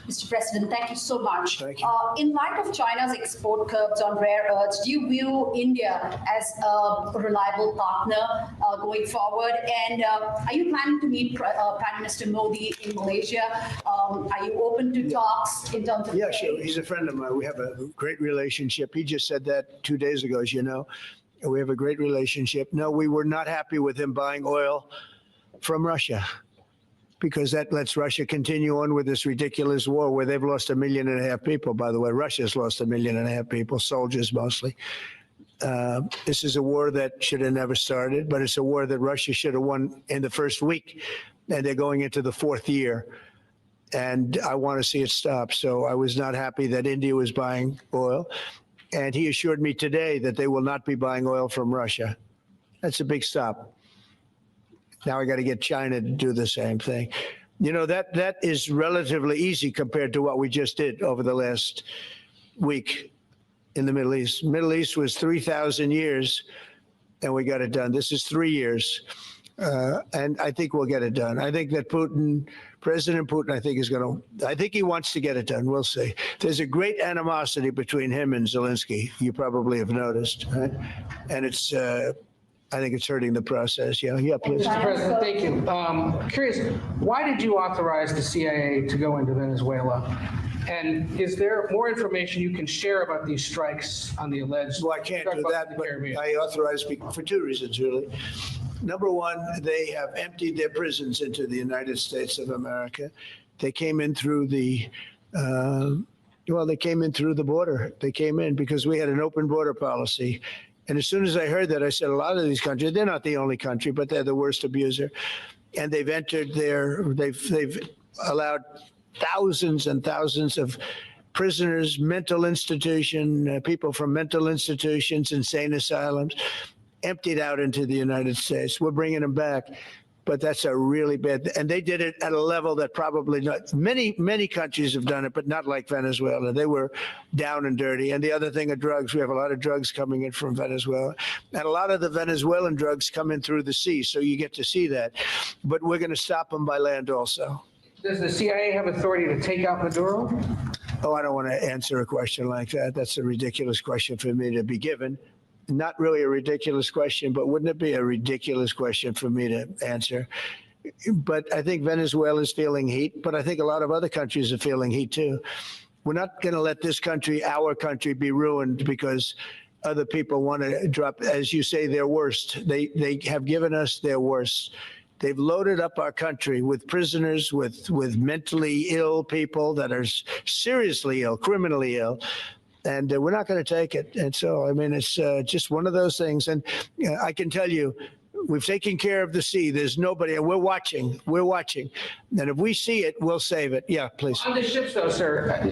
Mr. President, thank you so much. Thank you. In light of China's export curbs on rare earths, do you view India as a reliable partner going forward? And are you planning to meet Prime Minister Modi in Malaysia? Are you open to talks in terms of? Yeah, sure. He's a friend of mine. We have a great relationship. He just said that 2 days ago, as you know. We have a great relationship. No, we were not happy with him buying oil from Russia, because that lets Russia continue on with this ridiculous war where they've lost 1.5 million people. By the way, Russia's lost 1.5 million people, soldiers mostly. This is a war that should have never started, but it's a war that Russia should have won in the first week, and they're going into the 4th year. And I want to see it stop. So I was not happy that India was buying oil. And he assured me today that they will not be buying oil from Russia. That's a big stop. Now I got to get China to do the same thing. You know, that is relatively easy compared to what we just did over the last week in the Middle East. Middle East was 3,000 years, and we got it done. This is 3 years. And I think we'll get it done. I think that President Putin, I think he wants to get it done. We'll see. There's a great animosity between him and Zelensky. You probably have noticed, right? And it's, I think it's hurting the process. Yeah, please. Mr. President, thank you. Curious, why did you authorize the CIA to go into Venezuela? And is there more information you can share about these strikes on the alleged? Well, I can't do that, but I authorized for 2 reasons, really. Number one, they have emptied their prisons into the United States of America. They came in through the, they came in through the border. They came in because we had an open border policy. And as soon as I heard that, I said, a lot of these countries, they're not the only country, but they're the worst abuser. And they've entered they've allowed thousands and thousands of prisoners, mental institution, people from mental institutions, insane asylums, emptied out into the United States. We're bringing them back. But that's a really bad, and they did it at a level that probably not, many countries have done it, but not like Venezuela. They were down and dirty. And the other thing are drugs. We have a lot of drugs coming in from Venezuela. And a lot of the Venezuelan drugs come in through the sea, so you get to see that. But we're going to stop them by land also. Does the CIA have authority to take out Maduro? Oh, I don't want to answer a question like that. That's a ridiculous question for me to be given. Not really a ridiculous question, but wouldn't it be a ridiculous question for me to answer? But I think Venezuela is feeling heat, but I think a lot of other countries are feeling heat too. We're not going to let this country, our country, be ruined because other people want to drop, as you say, their worst. They have given us their worst. They've loaded up our country with prisoners, with mentally ill people that are seriously ill, criminally ill. And we're not going to take it. And so, I mean, it's just one of those things. And I can tell you, we've taken care of the sea. There's nobody, and we're watching. We're watching. And if we see it, we'll save it. Yeah, please. On the ships, though, sir,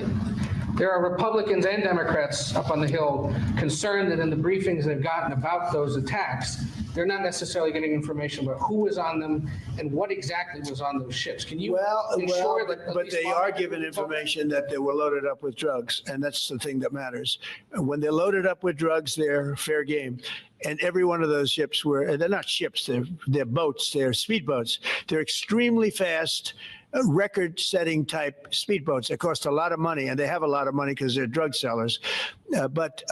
there are Republicans and Democrats up on the Hill concerned that in the briefings they've gotten about those attacks, they're not necessarily getting information about who was on them and what exactly was on those ships. Can you ensure that? But they are given information that they were loaded up with drugs, and that's the thing that matters. When they're loaded up with drugs, they're fair game. And every one of those ships they're not ships, they're boats, they're speedboats. They're extremely fast, record-setting type speedboats that cost a lot of money, and they have a lot of money because they're drug sellers. But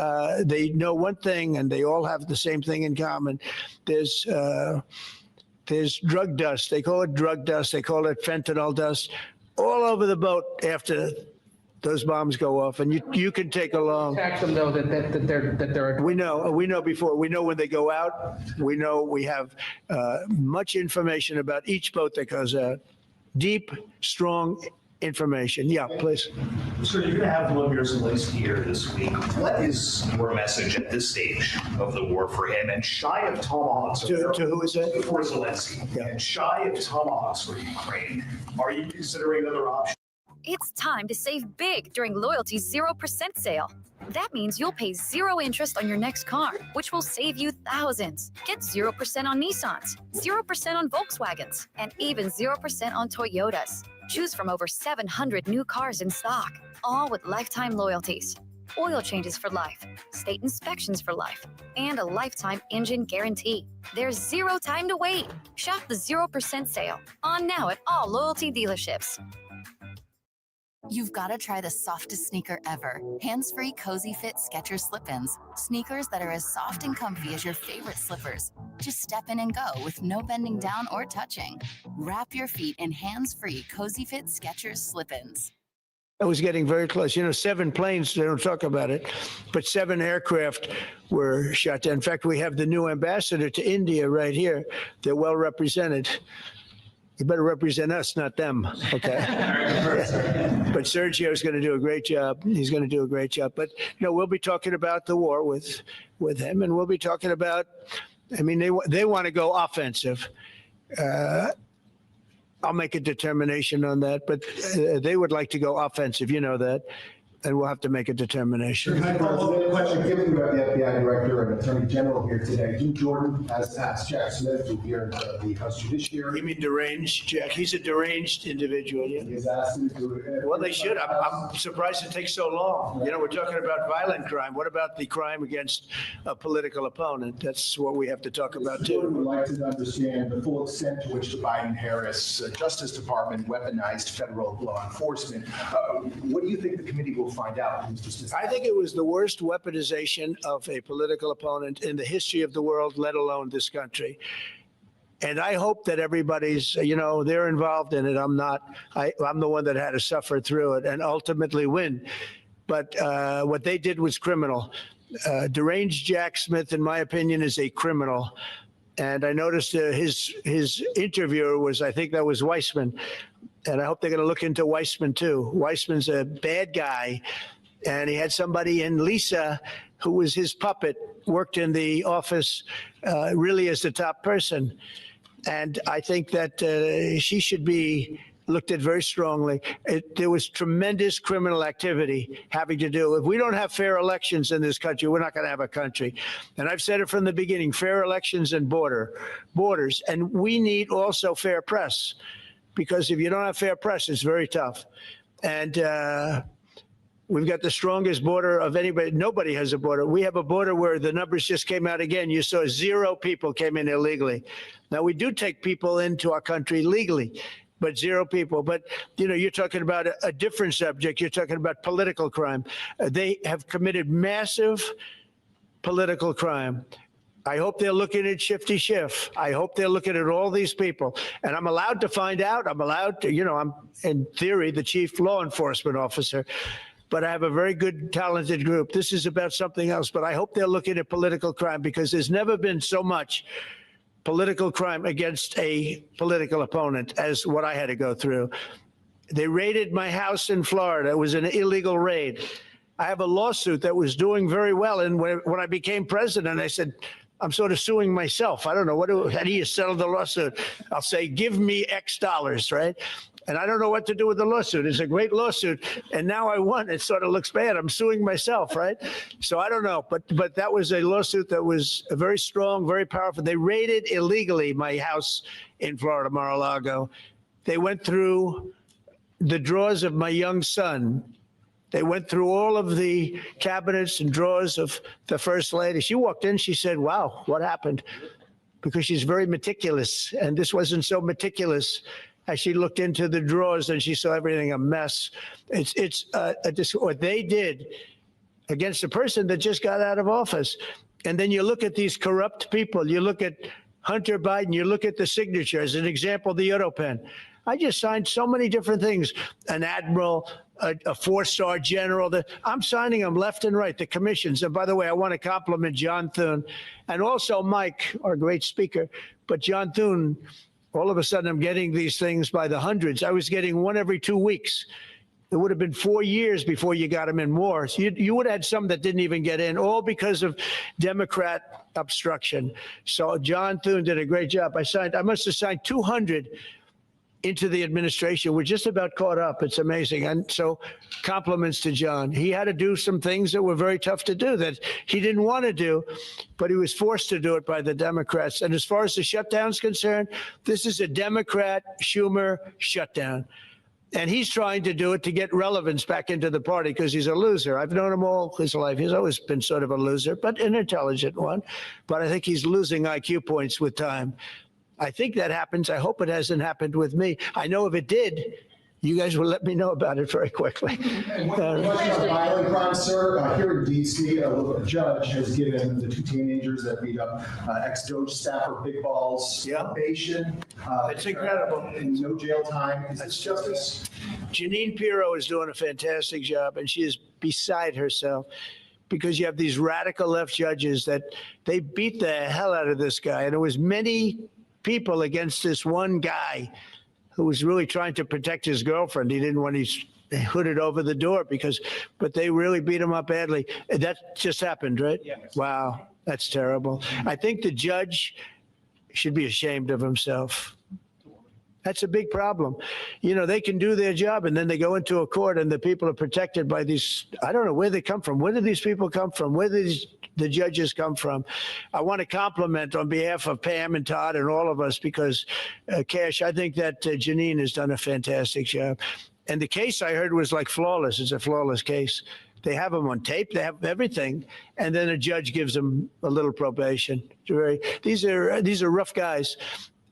they know one thing, and they all have the same thing in common. There's drug dust. They call it drug dust. They call it fentanyl dust all over the boat after those bombs go off, and you can take along. Attack them though that they're. We know before. We know when they go out. We know we have much information about each boat that goes out. Deep, strong information. Yeah, please. So you're going to have Volodymyr Zelensky here this week. What is your message at this stage of the war for him? And shy of tomahawks. To who is it? For Zelensky. Yeah. And shy of tomahawks for Ukraine. Are you considering other options? It's time to save big during Loyalty's 0% sale. That means you'll pay 0 interest on your next car, which will save you thousands. Get 0% on Nissans, 0% on Volkswagens, and even 0% on Toyotas. Choose from over 700 new cars in stock, all with lifetime loyalties. Oil changes for life, state inspections for life, and a lifetime engine guarantee. There's 0 time to wait. Shop the 0% sale on now at all Loyalty dealerships. You've got to try the softest sneaker ever. Hands-free, cozy fit Skechers slip-ins. Sneakers that are as soft and comfy as your favorite slippers. Just step in and go with no bending down or touching. Wrap your feet in hands-free, cozy fit Skechers slip-ins. It was getting very close. 7 planes, they don't talk about it, but 7 aircraft were shot down. In fact, we have the new ambassador to India right here. They're well represented. You better represent us, not them, okay? But Sergio's going to do a great job. He's going to do a great job. But, we'll be talking about the war with him, and we'll be talking about, they want to go offensive. I'll make a determination on that, but they would like to go offensive, that, and we'll have to make a determination. Question, given you have the FBI director and attorney general here today, Jim Jordan has asked Jack Smith to hear the House Judiciary. You mean deranged, Jack? He's a deranged individual. Yeah. He's asked him to do it. Well, they should. I'm surprised it takes so long. We're talking about violent crime. What about the crime against a political opponent? That's what we have to talk about too. Jordan would like to understand the full extent to which the Biden-Harris Justice Department weaponized federal law enforcement. What do you think the committee will find out, Mr. Smith? I think it was the worst weaponization of a political opponent in the history of the world, let alone this country. And I hope that everybody's, they're involved in it. I'm not. I'm the one that had to suffer through it and ultimately win. But what they did was criminal. Deranged Jack Smith, in my opinion, is a criminal. And I noticed his interviewer was, I think that was Weissman. And I hope they're going to look into Weissman, too. Weissman's a bad guy. And he had somebody in Lisa, who was his puppet, worked in the office really as the top person. And I think that she should be looked at very strongly. There was tremendous criminal activity having to do. If we don't have fair elections in this country, we're not going to have a country. And I've said it from the beginning, fair elections and borders. And we need also fair press. Because if you don't have fair press, it's very tough. And we've got the strongest border of anybody. Nobody has a border. We have a border where the numbers just came out again. You saw 0 people came in illegally. Now, we do take people into our country legally, but 0 people. But, you're talking about a different subject. You're talking about political crime. They have committed massive political crime. I hope they're looking at Shifty Schiff. I hope they're looking at all these people. And I'm allowed to find out. I'm allowed to, I'm, in theory, the chief law enforcement officer. But I have a very good, talented group. This is about something else. But I hope they're looking at political crime because there's never been so much political crime against a political opponent as what I had to go through. They raided my house in Florida. It was an illegal raid. I have a lawsuit that was doing very well. And when I became president, I said, I'm sort of suing myself. I don't know. How do you settle the lawsuit? I'll say, give me X dollars, right? And I don't know what to do with the lawsuit. It's a great lawsuit. And now I won. It sort of looks bad. I'm suing myself, right? So I don't know. But that was a lawsuit that was very strong, very powerful. They raided illegally my house in Florida, Mar-a-Lago. They went through the drawers of my young son. They went through all of the cabinets and drawers of the First Lady. She walked in, she said, wow, what happened? Because she's very meticulous, and this wasn't so meticulous. As she looked into the drawers and she saw everything a mess. It's what they did against a person that just got out of office. And then you look at these corrupt people. You look at Hunter Biden. You look at the signature. As an example, the Europen. I just signed so many different things. An admiral, a 4-star general. I'm signing them left and right, the commissions. And by the way, I want to compliment John Thune and also Mike, our great speaker. But John Thune, all of a sudden, I'm getting these things by the hundreds. I was getting one every 2 weeks. It would have been 4 years before you got them in more. So you would have had some that didn't even get in, all because of Democrat obstruction. So John Thune did a great job. I must have signed 200 into the administration. We're just about caught up. It's amazing. And so compliments to John. He had to do some things that were very tough to do that he didn't want to do, but he was forced to do it by the Democrats. And as far as the shutdown's concerned, this is a Democrat Schumer shutdown. And he's trying to do it to get relevance back into the party because he's a loser. I've known him all his life. He's always been sort of a loser, but an intelligent one. But I think he's losing IQ points with time. I think that happens. I hope it hasn't happened with me. I know if it did, you guys will let me know about it very quickly. And one question on violent crime, sir. Here in DC, a judge has given the two teenagers that beat up ex-Doge staffer Big Balls probation. It's incredible. And no jail time. Is this justice? Janine Pirro is doing a fantastic job, and she is beside herself because you have these radical left judges that they beat the hell out of this guy. And there was many people against this one guy who was really trying to protect his girlfriend. He didn't want his hooded over the door but they really beat him up badly. That just happened, right? Yeah. Wow, that's terrible. I think the judge should be ashamed of himself. That's a big problem. You know, they can do their job and then they go into a court and the people are protected by these, I don't know where they come from. Where do these people come from? Where do the judges come from? I want to compliment on behalf of Pam and Todd and all of us because, Kash, I think that Janine has done a fantastic job. And the case I heard was like flawless. It's a flawless case. They have them on tape. They have everything. And then a judge gives them a little probation. These are rough guys.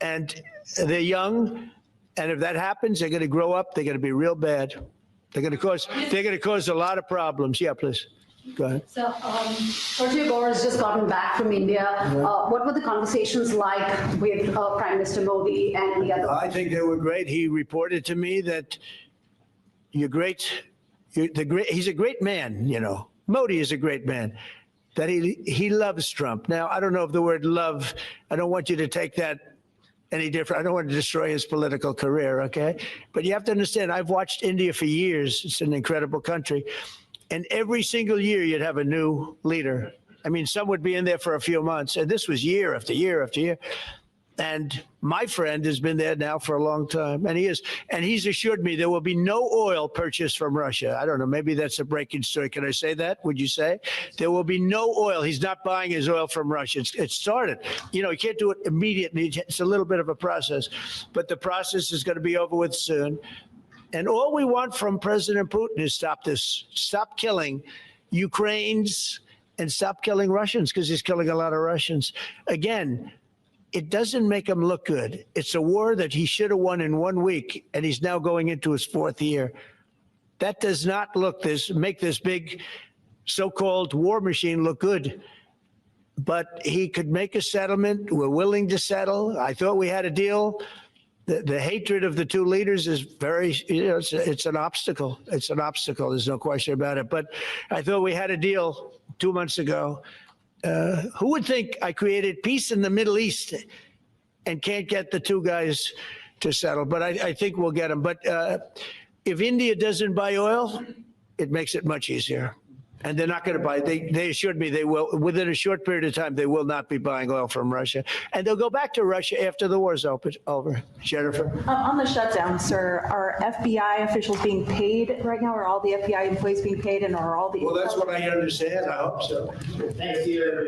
And they're young, and if that happens, they're going to grow up. They're going to be real bad. They're going to cause a lot of problems. Yeah, please. Go ahead. So, Sergio Gore has just gotten back from India. What were the conversations like with Prime Minister Modi and the other? I think they were great. He reported to me that he's a great man, you know. Modi is a great man. That he loves Trump. Now, I don't know if the word love, I don't want you to take that any different. I don't want to destroy his political career, okay? But you have to understand, I've watched India for years. It's an incredible country. And every single year you'd have a new leader. I mean, some would be in there for a few months. And this was year after year after year. And my friend has been there now for a long time. And he's assured me there will be no oil purchased from Russia. I don't know, maybe that's a breaking story. Can I say that? Would you say? There will be no oil. He's not buying his oil from Russia. It started. You know, you can't do it immediately. It's a little bit of a process. But the process is going to be over with soon. And all we want from President Putin is stop this. Stop killing Ukrainians and stop killing Russians because he's killing a lot of Russians. Again, it doesn't make him look good. It's a war that he should have won in 1 week, and he's now going into his 4th year. That does not make this big so-called war machine look good. But he could make a settlement. We're willing to settle. I thought we had a deal. The hatred of the two leaders is very, it's an obstacle. It's an obstacle. There's no question about it. But I thought we had a deal 2 months ago. Who would think I created peace in the Middle East and can't get the two guys to settle? But I think we'll get them. But if India doesn't buy oil, it makes it much easier. And they're not going to buy. They assured me they will. Within a short period of time, they will not be buying oil from Russia. And they'll go back to Russia after the war's over. Jennifer? On the shutdown, sir, are FBI officials being paid right now? Are all the FBI employees being paid, and are all the... Well, that's what I understand. I hope so. Thanks to your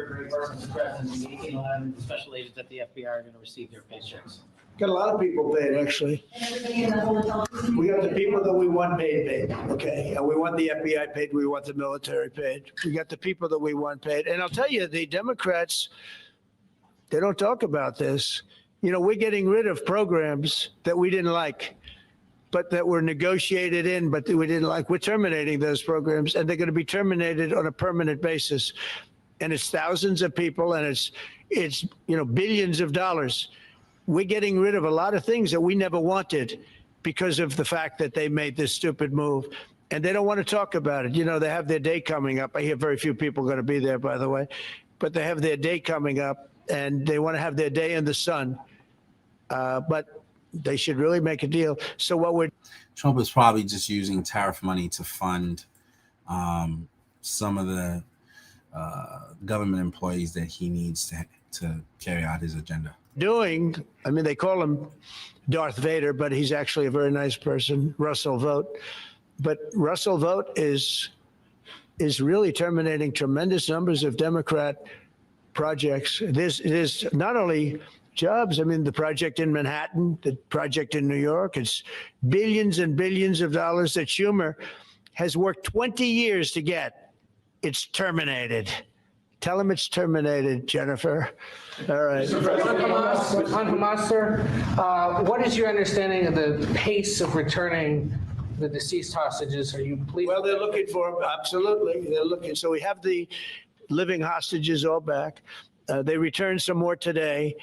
great work, Mr. President, the 1811 special agents at the FBI are going to receive their paychecks. Got a lot of people paid, actually. We got the people that we want paid, okay? And we want the FBI paid, we want the military paid. We got the people that we want paid. And I'll tell you, the Democrats, they don't talk about this. You know, we're getting rid of programs that we didn't like, but that were negotiated in, but that we didn't like. We're terminating those programs, and they're going to be terminated on a permanent basis. And it's thousands of people, and it's billions of dollars. We're getting rid of a lot of things that we never wanted because of the fact that they made this stupid move. And they don't want to talk about it. You know, they have their day coming up. I hear very few people are going to be there, by the way. But they have their day coming up, and they want to have their day in the sun. But they should really make a deal. So Trump is probably just using tariff money to fund some of the government employees that he needs to carry out his agenda. I mean, they call him Darth Vader, but he's actually a very nice person, Russell Vogt. But Russell Vogt is really terminating tremendous numbers of Democrat projects. There's not only jobs, I mean, the project in Manhattan, the project in New York, it's billions and billions of dollars that Schumer has worked 20 years to get. It's terminated. Tell him it's terminated, Jennifer. All right. On Hamas, sir, what is your understanding of the pace of returning the deceased hostages? Are you pleased? Well, they're looking for them. Absolutely. They're looking. So we have the living hostages all back. They returned some more today.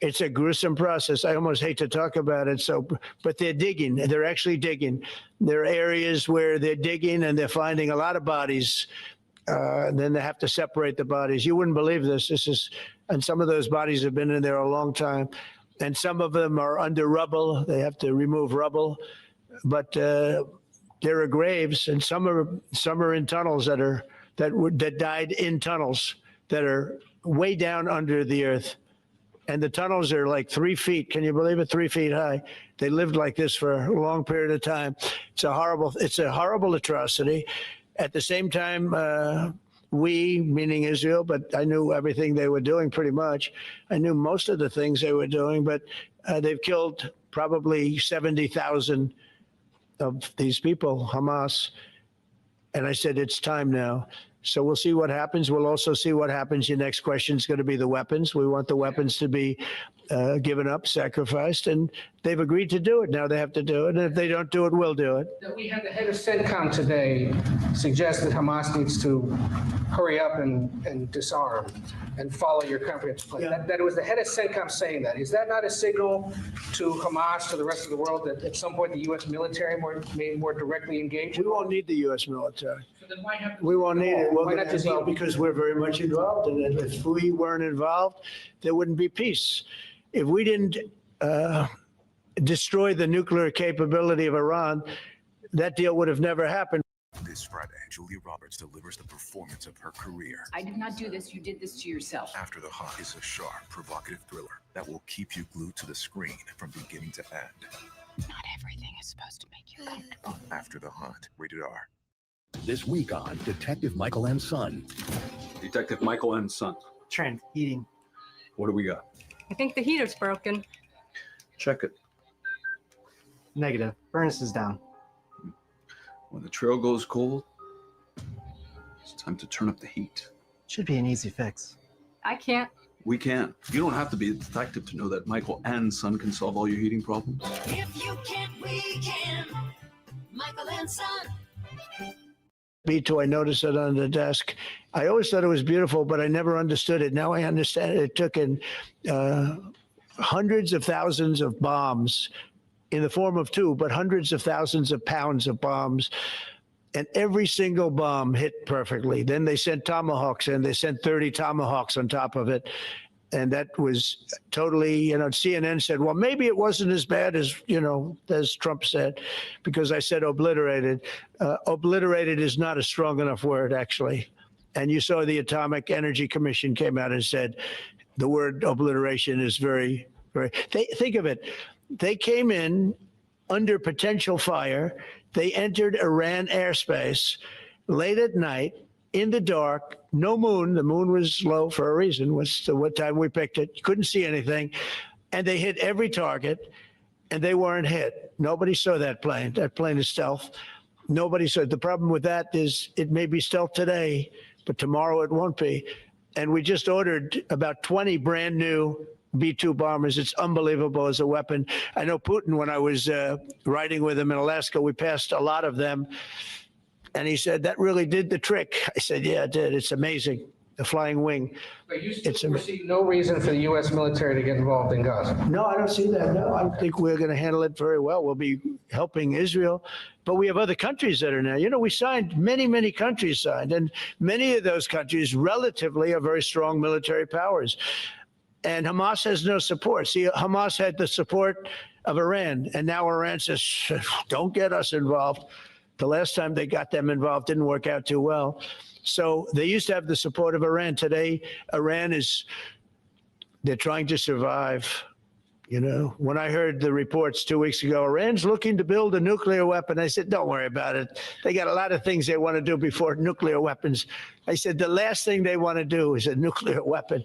It's a gruesome process. I almost hate to talk about it. So, but they're digging. They're actually digging. There are areas where they're digging and they're finding a lot of bodies. Then they have to separate the bodies. You wouldn't believe this. And some of those bodies have been in there a long time. And some of them are under rubble. They have to remove rubble. But there are graves, and some are in tunnels that died in tunnels that are way down under the earth. And the tunnels are like 3 feet. Can you believe it? 3 feet high. They lived like this for a long period of time. It's a horrible atrocity. At the same time, we, meaning Israel, but I knew everything they were doing pretty much. I knew most of the things they were doing, but they've killed probably 70,000 of these people, Hamas. And I said, it's time now. So we'll see what happens. We'll also see what happens. Your next question is going to be the weapons. We want the weapons to be given up, sacrificed, and they've agreed to do it. Now they have to do it. And if they don't do it, we'll do it. We had the head of CENTCOM today suggest that Hamas needs to hurry up and disarm and follow your comprehensive plan. Yeah. That it was the head of CENTCOM saying that. Is that not a signal to Hamas, to the rest of the world, that at some point the U.S. military may more directly engage? We won't need the U.S. military. So then why have We won't need it. Why not just yield? Because we're very much involved in it. If we weren't involved, there wouldn't be peace. If we didn't destroy the nuclear capability of Iran, that deal would have never happened. This Friday, Julia Roberts delivers the performance of her career. I did not do this. You did this to yourself. After the Hunt is a sharp, provocative thriller that will keep you glued to the screen from beginning to end. Not everything is supposed to make you comfortable. After the Hunt, rated R. This week on Detective Michael and Son. Detective Michael and Son. Trend, heating. What do we got? I think the heater's broken. Check it. Negative. Furnace is down. When the trail goes cold, it's time to turn up the heat. Should be an easy fix. I can't. We can. You don't have to be a detective to know that Michael and Son can solve all your heating problems. If you can't, we can. Michael and Son. B2, I noticed it on the desk. I always thought it was beautiful, but I never understood it. Now I understand it. It took in hundreds of thousands of bombs in the form of two, but hundreds of thousands of pounds of bombs. And every single bomb hit perfectly. Then they sent Tomahawks in. They sent 30 Tomahawks on top of it. And that was totally, CNN said, well, maybe it wasn't as bad as, as Trump said, because I said obliterated. Obliterated is not a strong enough word, actually. And you saw the Atomic Energy Commission came out and said the word obliteration is very, very, think of it. They came in under potential fire. They entered Iran airspace late at night, in the dark, no moon. The moon was low for a reason, was what time we picked it. You couldn't see anything. And they hit every target, and they weren't hit. Nobody saw that plane. That plane is stealth. Nobody saw it. The problem with that is it may be stealth today, but tomorrow it won't be. And we just ordered about 20 brand new B-2 bombers. It's unbelievable as a weapon. I know Putin, when I was riding with him in Alaska, we passed a lot of them. And he said, that really did the trick. I said, yeah, it did. It's amazing. The flying wing. But you still foresee no reason for the U.S. military to get involved in Gaza? No, I don't see that. No, I think we're going to handle it very well. We'll be helping Israel. But we have other countries that are now. We signed, many countries signed. And many of those countries relatively are very strong military powers. And Hamas has no support. See, Hamas had the support of Iran. And now Iran says, don't get us involved. The last time they got them involved didn't work out too well. So they used to have the support of Iran. Today, Iran they're trying to survive. When I heard the reports 2 weeks ago, Iran's looking to build a nuclear weapon, I said, don't worry about it. They got a lot of things they want to do before nuclear weapons. I said, the last thing they want to do is a nuclear weapon.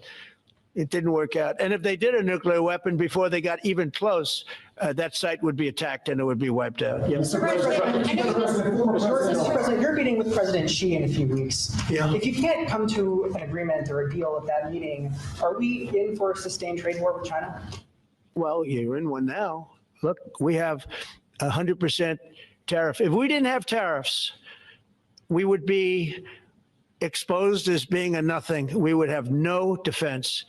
It didn't work out. And if they did a nuclear weapon before they got even close, that site would be attacked and it would be wiped out. Mr. President, you're meeting with President Xi in a few weeks. Yeah. If you can't come to an agreement or a deal at that meeting, are we in for a sustained trade war with China? Well, you're in one now. Look, we have 100% tariff. If we didn't have tariffs, we would be exposed as being a nothing. We would have no defense.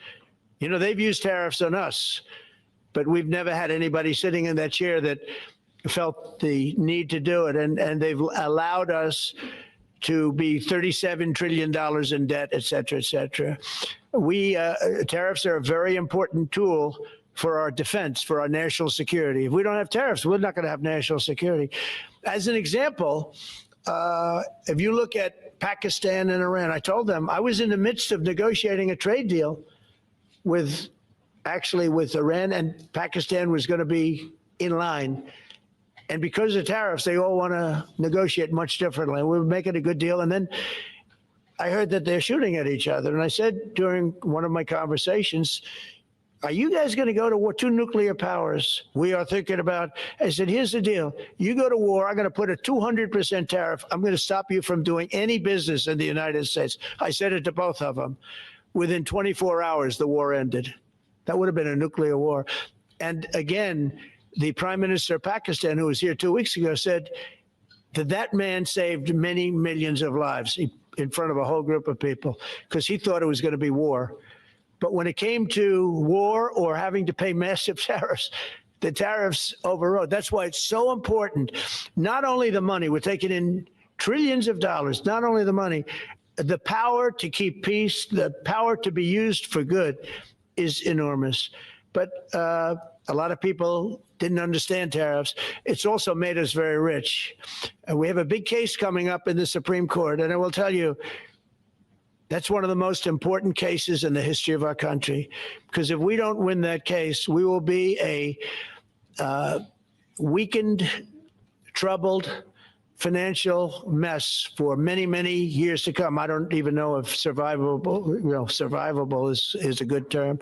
You know, they've used tariffs on us, but we've never had anybody sitting in that chair that felt the need to do it. And they've allowed us to be $37 trillion in debt, et cetera, et cetera. Tariffs are a very important tool for our defense, for our national security. If we don't have tariffs, we're not going to have national security. As an example, if you look at Pakistan and Iran, I told them I was in the midst of negotiating a trade deal with Iran, and Pakistan was going to be in line. And because of tariffs, they all want to negotiate much differently. We were making a good deal. And then I heard that they're shooting at each other. And I said during one of my conversations, are you guys going to go to war? 2 nuclear powers we are thinking about. I said, here's the deal. You go to war, I'm going to put a 200% tariff. I'm going to stop you from doing any business in the United States. I said it to both of them. Within 24 hours, the war ended. That would have been a nuclear war. And again, the Prime Minister of Pakistan, who was here 2 weeks ago, said that man saved many millions of lives in front of a whole group of people because he thought it was going to be war. But when it came to war or having to pay massive tariffs, the tariffs overrode. That's why it's so important. Not only the money, we're taking in trillions of dollars, not only the money, the power to keep peace, the power to be used for good is enormous. But a lot of people didn't understand tariffs. It's also made us very rich. We have a big case coming up in the Supreme Court, and I will tell you, that's one of the most important cases in the history of our country, because if we don't win that case, we will be a weakened, troubled financial mess for many, many years to come. I don't even know if survivable is a good term.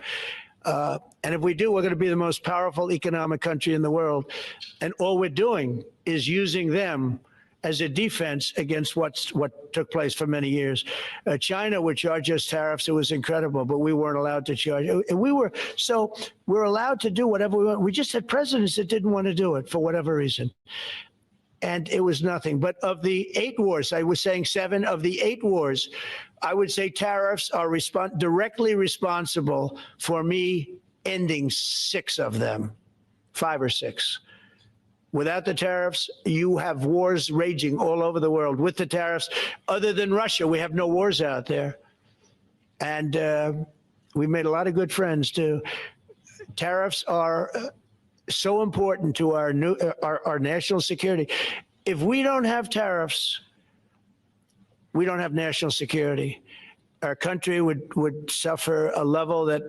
And if we do, we're going to be the most powerful economic country in the world. And all we're doing is using them as a defense against what took place for many years. China would charge us tariffs. It was incredible, but we weren't allowed to charge. And we're allowed to do whatever we want. We just had presidents that didn't want to do it for whatever reason. And it was nothing. But of the 8 wars, I was saying 7 of the 8 wars, I would say tariffs are directly responsible for me ending 6 of them, 5 or 6. Without the tariffs, you have wars raging all over the world. With the tariffs, other than Russia, we have no wars out there. And we made a lot of good friends, too. Tariffs are so important to our national security. If we don't have tariffs, we don't have national security. Our country would suffer a level that,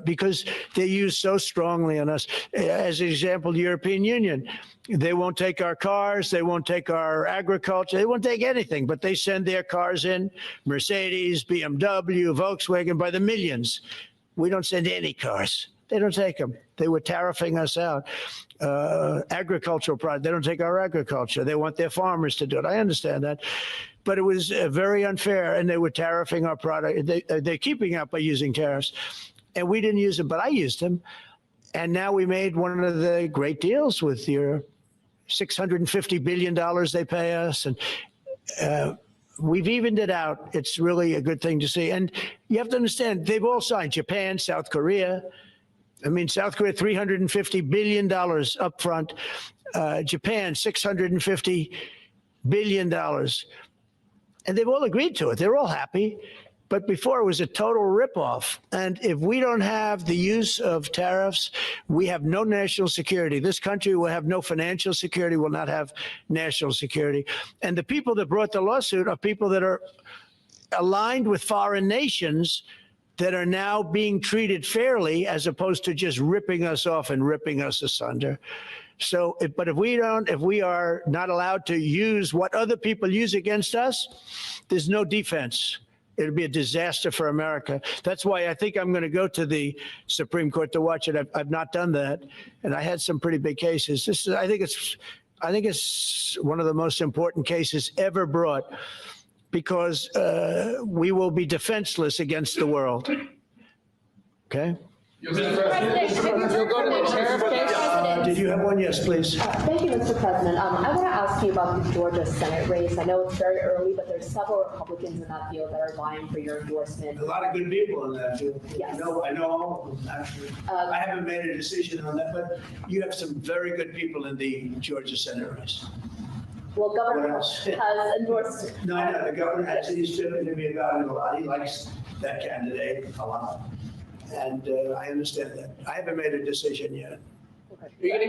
because they're used so strongly on us. As an example, the European Union, they won't take our cars, they won't take our agriculture, they won't take anything, but they send their cars in, Mercedes, BMW, Volkswagen, by the millions. We don't send any cars. They don't take them. They were tariffing us out. Agricultural products, they don't take our agriculture. They want their farmers to do it. I understand that. But it was very unfair, and they were tariffing our product. They're keeping up by using tariffs. And we didn't use them, but I used them. And now we made one of the great deals with your $650 billion they pay us. And we've evened it out. It's really a good thing to see. And you have to understand, they've all signed. Japan, South Korea. I mean, South Korea, $350 billion up front. Japan, $650 billion. And they've all agreed to it. They're all happy. But before, it was a total ripoff. And if we don't have the use of tariffs, we have no national security. This country will have no financial security, will not have national security. And the people that brought the lawsuit are people that are aligned with foreign nations that are now being treated fairly, as opposed to just ripping us off and ripping us asunder. So, but if we are not allowed to use what other people use against us, there's no defense. It'd be a disaster for America. That's why I think I'm going to go to the Supreme Court to watch it. I've not done that, and I had some pretty big cases. I think it's one of the most important cases ever brought, because we will be defenseless against the world. Okay. Did you have one? Yes, please. Thank you, Mr. President. I want to ask you about the Georgia Senate race. I know it's very early, but there's several Republicans in that field that are vying for your endorsement. A lot of good people in that field. Yes. I know all of them, actually. I haven't made a decision on that, but you have some very good people in the Georgia Senate race. Well, Governor has endorsed. No, I know. The governor has. He's spoken to me about it a lot. He likes that candidate a lot. And I understand that. I haven't made a decision yet.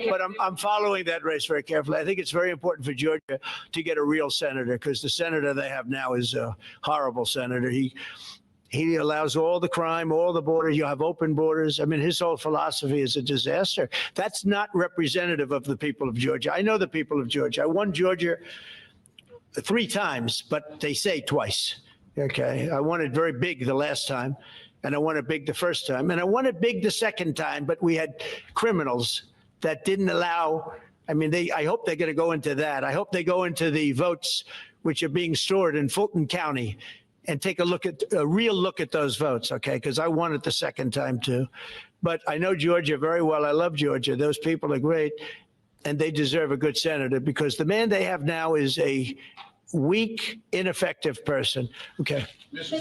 But I'm following that race very carefully. I think it's very important for Georgia to get a real senator, because the senator they have now is a horrible senator. He allows all the crime, all the borders. You have open borders. I mean, his whole philosophy is a disaster. That's not representative of the people of Georgia. I know the people of Georgia. I won Georgia 3 times, but they say twice. Okay. I won it very big the last time, and I won it big the first time, and I won it big the second time, but we had criminals that didn't allow. I mean, I hope they're going to go into that. I hope they go into the votes which are being stored in Fulton County and take a real look at those votes, okay? Because I won it the second time too. But I know Georgia very well. I love Georgia. Those people are great, and they deserve a good senator, because the man they have now is a weak, ineffective person. Okay. Mr.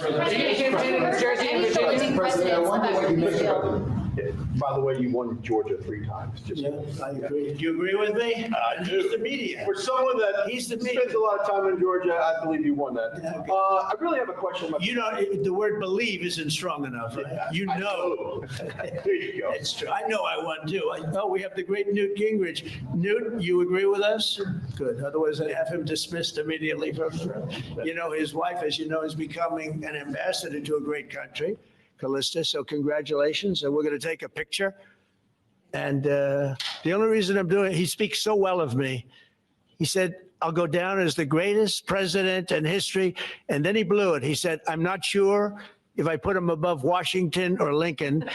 President, I wonder what you mentioned. By the way, you won Georgia 3 times. Yeah, I agree. Do you agree with me? I do. He's the media. For someone that spends a lot of time in Georgia, I believe you won that. Okay. I really have a question about. You know, the word believe isn't strong enough. Right? You know. There you go. It's true. I know I won too. I know we have the great Newt Gingrich. Newt, you agree with us? Good. Otherwise, I'd have him dismissed immediately from the room. You know, his wife, as you know, is becoming an ambassador to a great country, Callista. So congratulations. And we're going to take a picture. And the only reason I'm doing it, he speaks so well of me. He said, I'll go down as the greatest president in history. And then he blew it. He said, I'm not sure if I put him above Washington or Lincoln.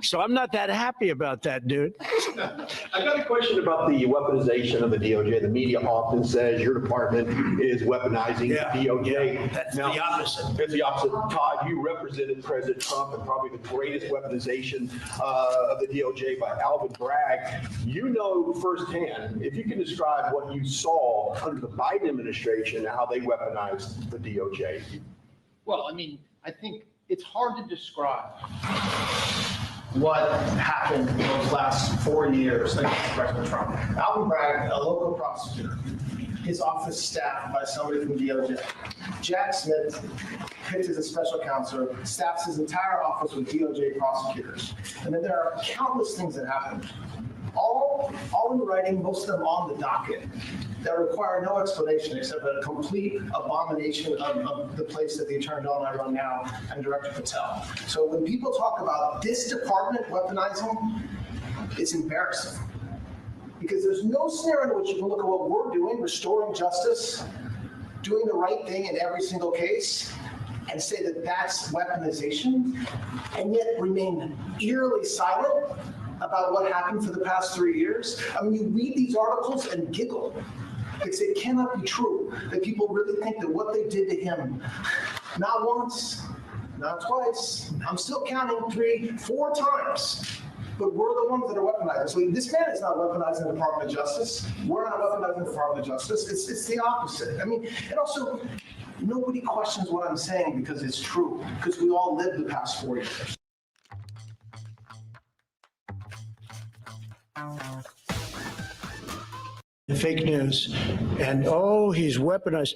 So I'm not that happy about that, dude. I got a question about the weaponization of the DOJ. The media often says your department is weaponizing the DOJ. Yeah, that's the opposite. It's the opposite. Todd, you represented President Trump and probably the greatest weaponization of the DOJ by Alvin Bragg. You know firsthand, if you can describe what you saw under the Biden administration and how they weaponized the DOJ. Well, I mean, I think it's hard to describe what happened in those last 4 years against President Trump. Alvin Bragg, a local prosecutor, his office staffed by somebody from DOJ. Jack Smith picked as a special counsel, staffs his entire office with DOJ prosecutors. And then there are countless things that happened, all in writing, most of them on the docket, that require no explanation except a complete abomination of the place that the Attorney General and I run now, and Director Patel. So when people talk about this department weaponizing, it's embarrassing. Because there's no scenario in which you can look at what we're doing, restoring justice, doing the right thing in every single case, and say that that's weaponization, and yet remain eerily silent about what happened for the past 3 years. I mean, you read these articles and giggle, because it cannot be true that people really think that what they did to him, not once, not twice, I'm still counting 3, 4 times, but we're the ones that are weaponizing. So this man is not weaponizing the Department of Justice. We're not weaponizing the Department of Justice. It's the opposite. I mean, and also, nobody questions what I'm saying because it's true, because we all lived the past 4 years. Fake news. And, oh, he's weaponized.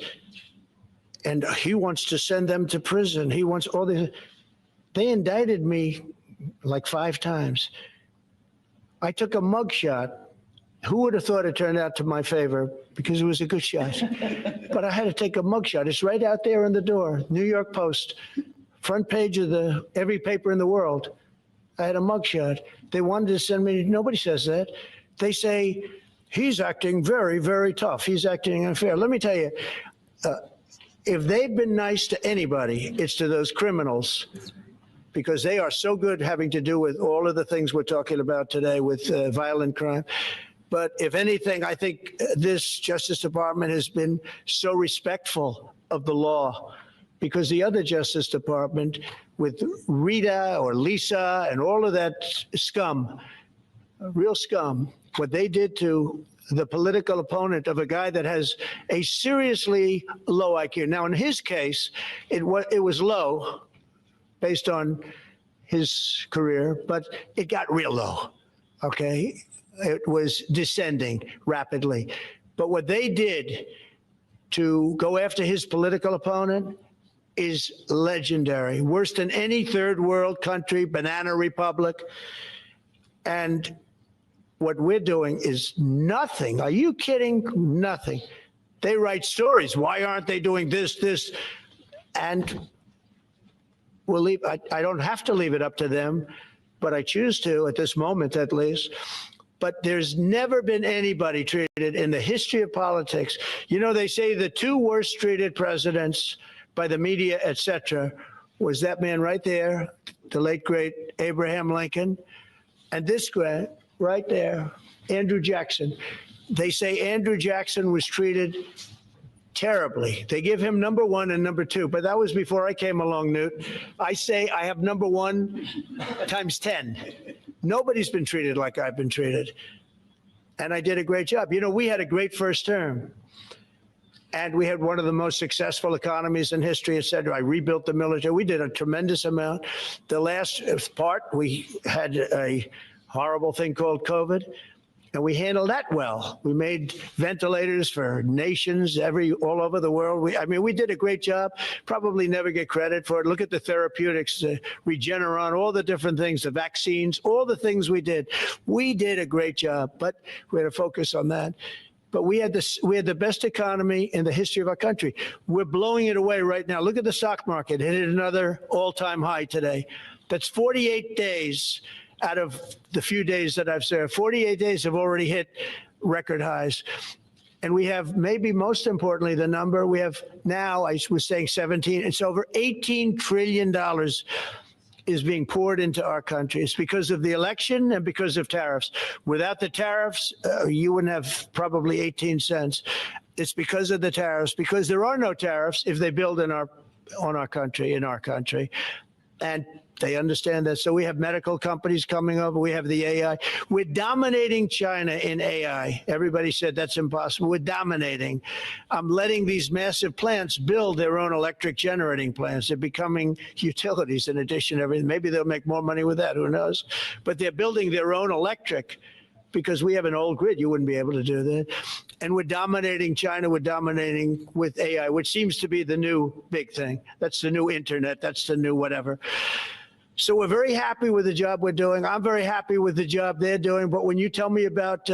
And he wants to send them to prison. He wants all these. They indicted me like 5 times. I took a mugshot. Who would have thought it turned out to my favor? Because it was a good shot. But I had to take a mugshot. It's right out there in the door. New York Post, front page of every paper in the world. I had a mugshot. They wanted to send me. Nobody says that. They say, he's acting very, very tough. He's acting unfair. Let me tell you, if they've been nice to anybody, it's to those criminals, because they are so good having to do with all of the things we're talking about today with violent crime. But if anything, I think this Justice Department has been so respectful of the law, because the other Justice Department with Rita or Lisa and all of that scum, real scum, what they did to the political opponent of a guy that has a seriously low IQ. Now, in his case, it was low based on his career, but it got real low, okay? It was descending rapidly. But what they did to go after his political opponent is legendary, worse than any third world country, banana republic. And what we're doing is nothing. Are you kidding? Nothing. They write stories. Why aren't they doing this? And we'll leave. I don't have to leave it up to them, but I choose to at this moment, at least. But there's never been anybody treated in the history of politics. You know, they say the two worst treated presidents by the media, et cetera, was that man right there, the late, great Abraham Lincoln, and this guy right there, Andrew Jackson. They say Andrew Jackson was treated terribly. They give him number one and number two, but that was before I came along, Newt. I say I have number one times 10. Nobody's been treated like I've been treated. And I did a great job. You know, we had a great first term. And we had one of the most successful economies in history, et cetera. I rebuilt the military. We did a tremendous amount. The last part, we had a horrible thing called COVID, and we handled that well. We made ventilators for nations all over the world. We did a great job. Probably never get credit for it. Look at the therapeutics, the Regeneron, all the different things, the vaccines, all the things we did. We did a great job, but we had to focus on that. But we had the best economy in the history of our country. We're blowing it away right now. Look at the stock market. It hit another all-time high today. That's 48 days out of the few days that I've served. 48 days have already hit record highs. And we have, maybe most importantly, the number we have now, I was saying 17, it's over $18 trillion is being poured into our country. It's because of the election and because of tariffs. Without the tariffs, you wouldn't have probably 18 cents. It's because of the tariffs, because there are no tariffs if they build in our country. And they understand that. So we have medical companies coming over. We have the AI. We're dominating China in AI. Everybody said that's impossible. We're dominating. I'm letting these massive plants build their own electric generating plants. They're becoming utilities in addition to everything. Maybe they'll make more money with that. Who knows? But they're building their own electric, because we have an old grid. You wouldn't be able to do that. And we're dominating China. We're dominating with AI, which seems to be the new big thing. That's the new internet. That's the new whatever. So we're very happy with the job we're doing. I'm very happy with the job they're doing. But when you tell me about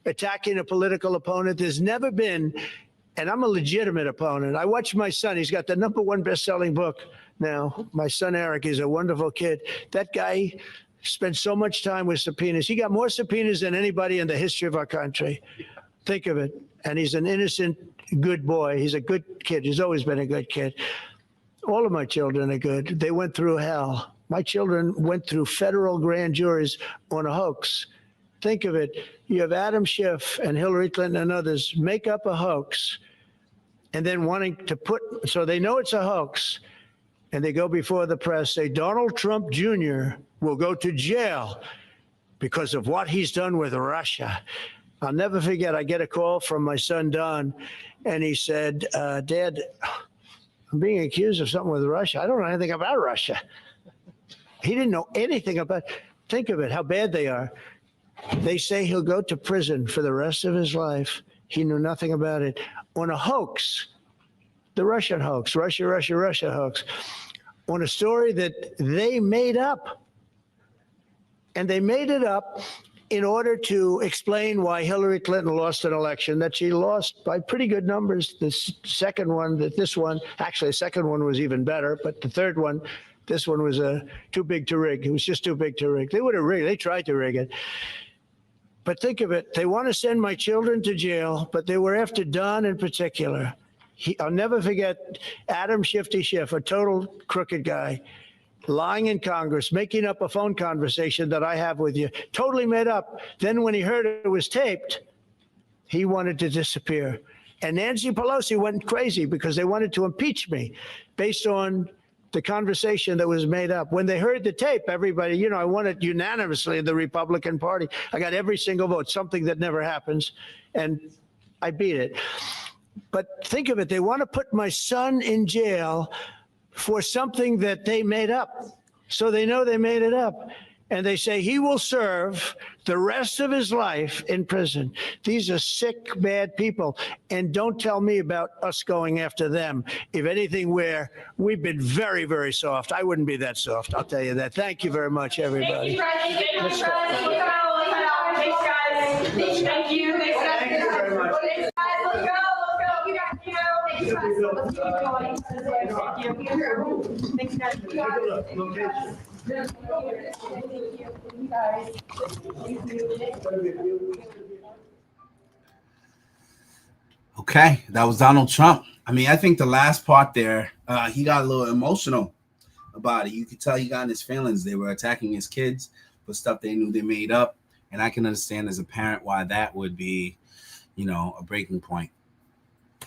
attacking a political opponent, there's never been, and I'm a legitimate opponent. I watch my son. He's got the #1 best-selling book now. My son, Eric, is a wonderful kid. That guy spent so much time with subpoenas. He got more subpoenas than anybody in the history of our country. Think of it. And he's an innocent, good boy. He's a good kid. He's always been a good kid. All of my children are good. They went through hell. My children went through federal grand juries on a hoax. Think of it. You have Adam Schiff and Hillary Clinton and others make up a hoax, and then wanting to so they know it's a hoax, and they go before the press, say Donald Trump Jr. will go to jail because of what he's done with Russia. I'll never forget, I get a call from my son, Don, and he said, Dad, I'm being accused of something with Russia. I don't know anything about Russia. He didn't know anything about it. Think of it, how bad they are. They say he'll go to prison for the rest of his life. He knew nothing about it. On a hoax, the Russian hoax, Russia hoax, on a story that they made up. And they made it up in order to explain why Hillary Clinton lost an election that she lost by pretty good numbers. The second one, actually the second one was even better, but the third one, this one was too big to rig. It was just too big to rig. They would have rigged. They tried to rig it. But think of it. They want to send my children to jail, but they were after Don in particular. I'll never forget Adam Shifty Schiff, a total crooked guy, lying in Congress, making up a phone conversation that I have with you, totally made up. Then when he heard it was taped, he wanted to disappear. And Nancy Pelosi went crazy because they wanted to impeach me based on the conversation that was made up. When they heard the tape, everybody, you know, I won it unanimously in the Republican Party. I got every single vote, something that never happens, and I beat it. But think of it, they want to put my son in jail for something that they made up. So they know they made it up. And they say he will serve the rest of his life in prison. These are sick, bad people. And don't tell me about us going after them. If anything, we've been very, very soft. I wouldn't be that soft, I'll tell you that. Thank you very much, everybody. Thank you, guys. Thanks, guys. Thank you. Thanks, guys. Thank you very much. Thanks, guys. Let's go. We got you. Thanks, guys. Let's keep going. Thank you. Thanks, guys. Okay, that was Donald Trump. I mean, I think the last part there, he got a little emotional about it. You could tell he got in his feelings. They were attacking his kids for stuff they knew they made up. And I can understand as a parent why that would be, you know, a breaking point.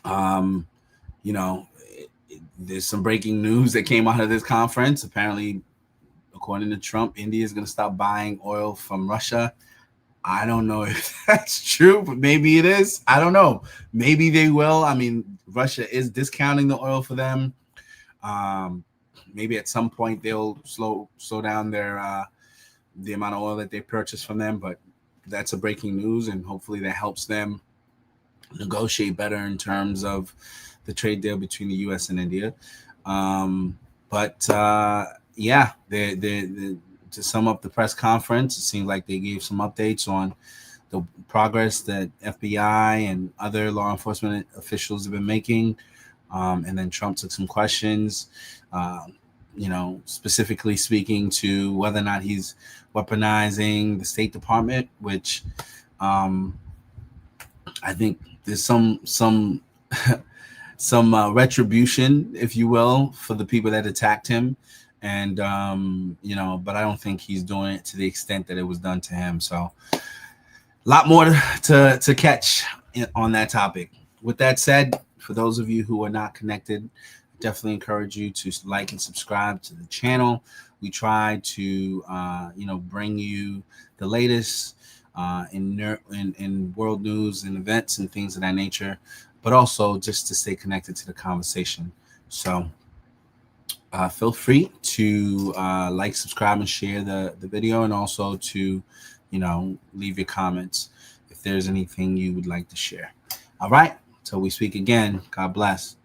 You know, there's some breaking news that came out of this conference. Apparently, according to Trump, India is going to stop buying oil from Russia. I don't know if that's true, but maybe it is. I don't know. Maybe they will. I mean, Russia is discounting the oil for them. Maybe at some point they'll slow down their the amount of oil that they purchase from them. But that's a breaking news, and hopefully that helps them negotiate better in terms of the trade deal between the U.S. and India. Yeah, to sum up the press conference, it seems like they gave some updates on the progress that FBI and other law enforcement officials have been making. And then Trump took some questions, you know, specifically speaking to whether or not he's weaponizing the State Department, which I think there's some retribution, if you will, for the people that attacked him. And, you know, but I don't think he's doing it to the extent that it was done to him. So a lot more to catch on that topic. With that said, for those of you who are not connected, definitely encourage you to like and subscribe to the channel. We try to, you know, bring you the latest in world news and events and things of that nature, but also just to stay connected to the conversation. So feel free to like, subscribe, and share the video, and also to, you know, leave your comments if there's anything you would like to share. All right, till we speak again, God bless.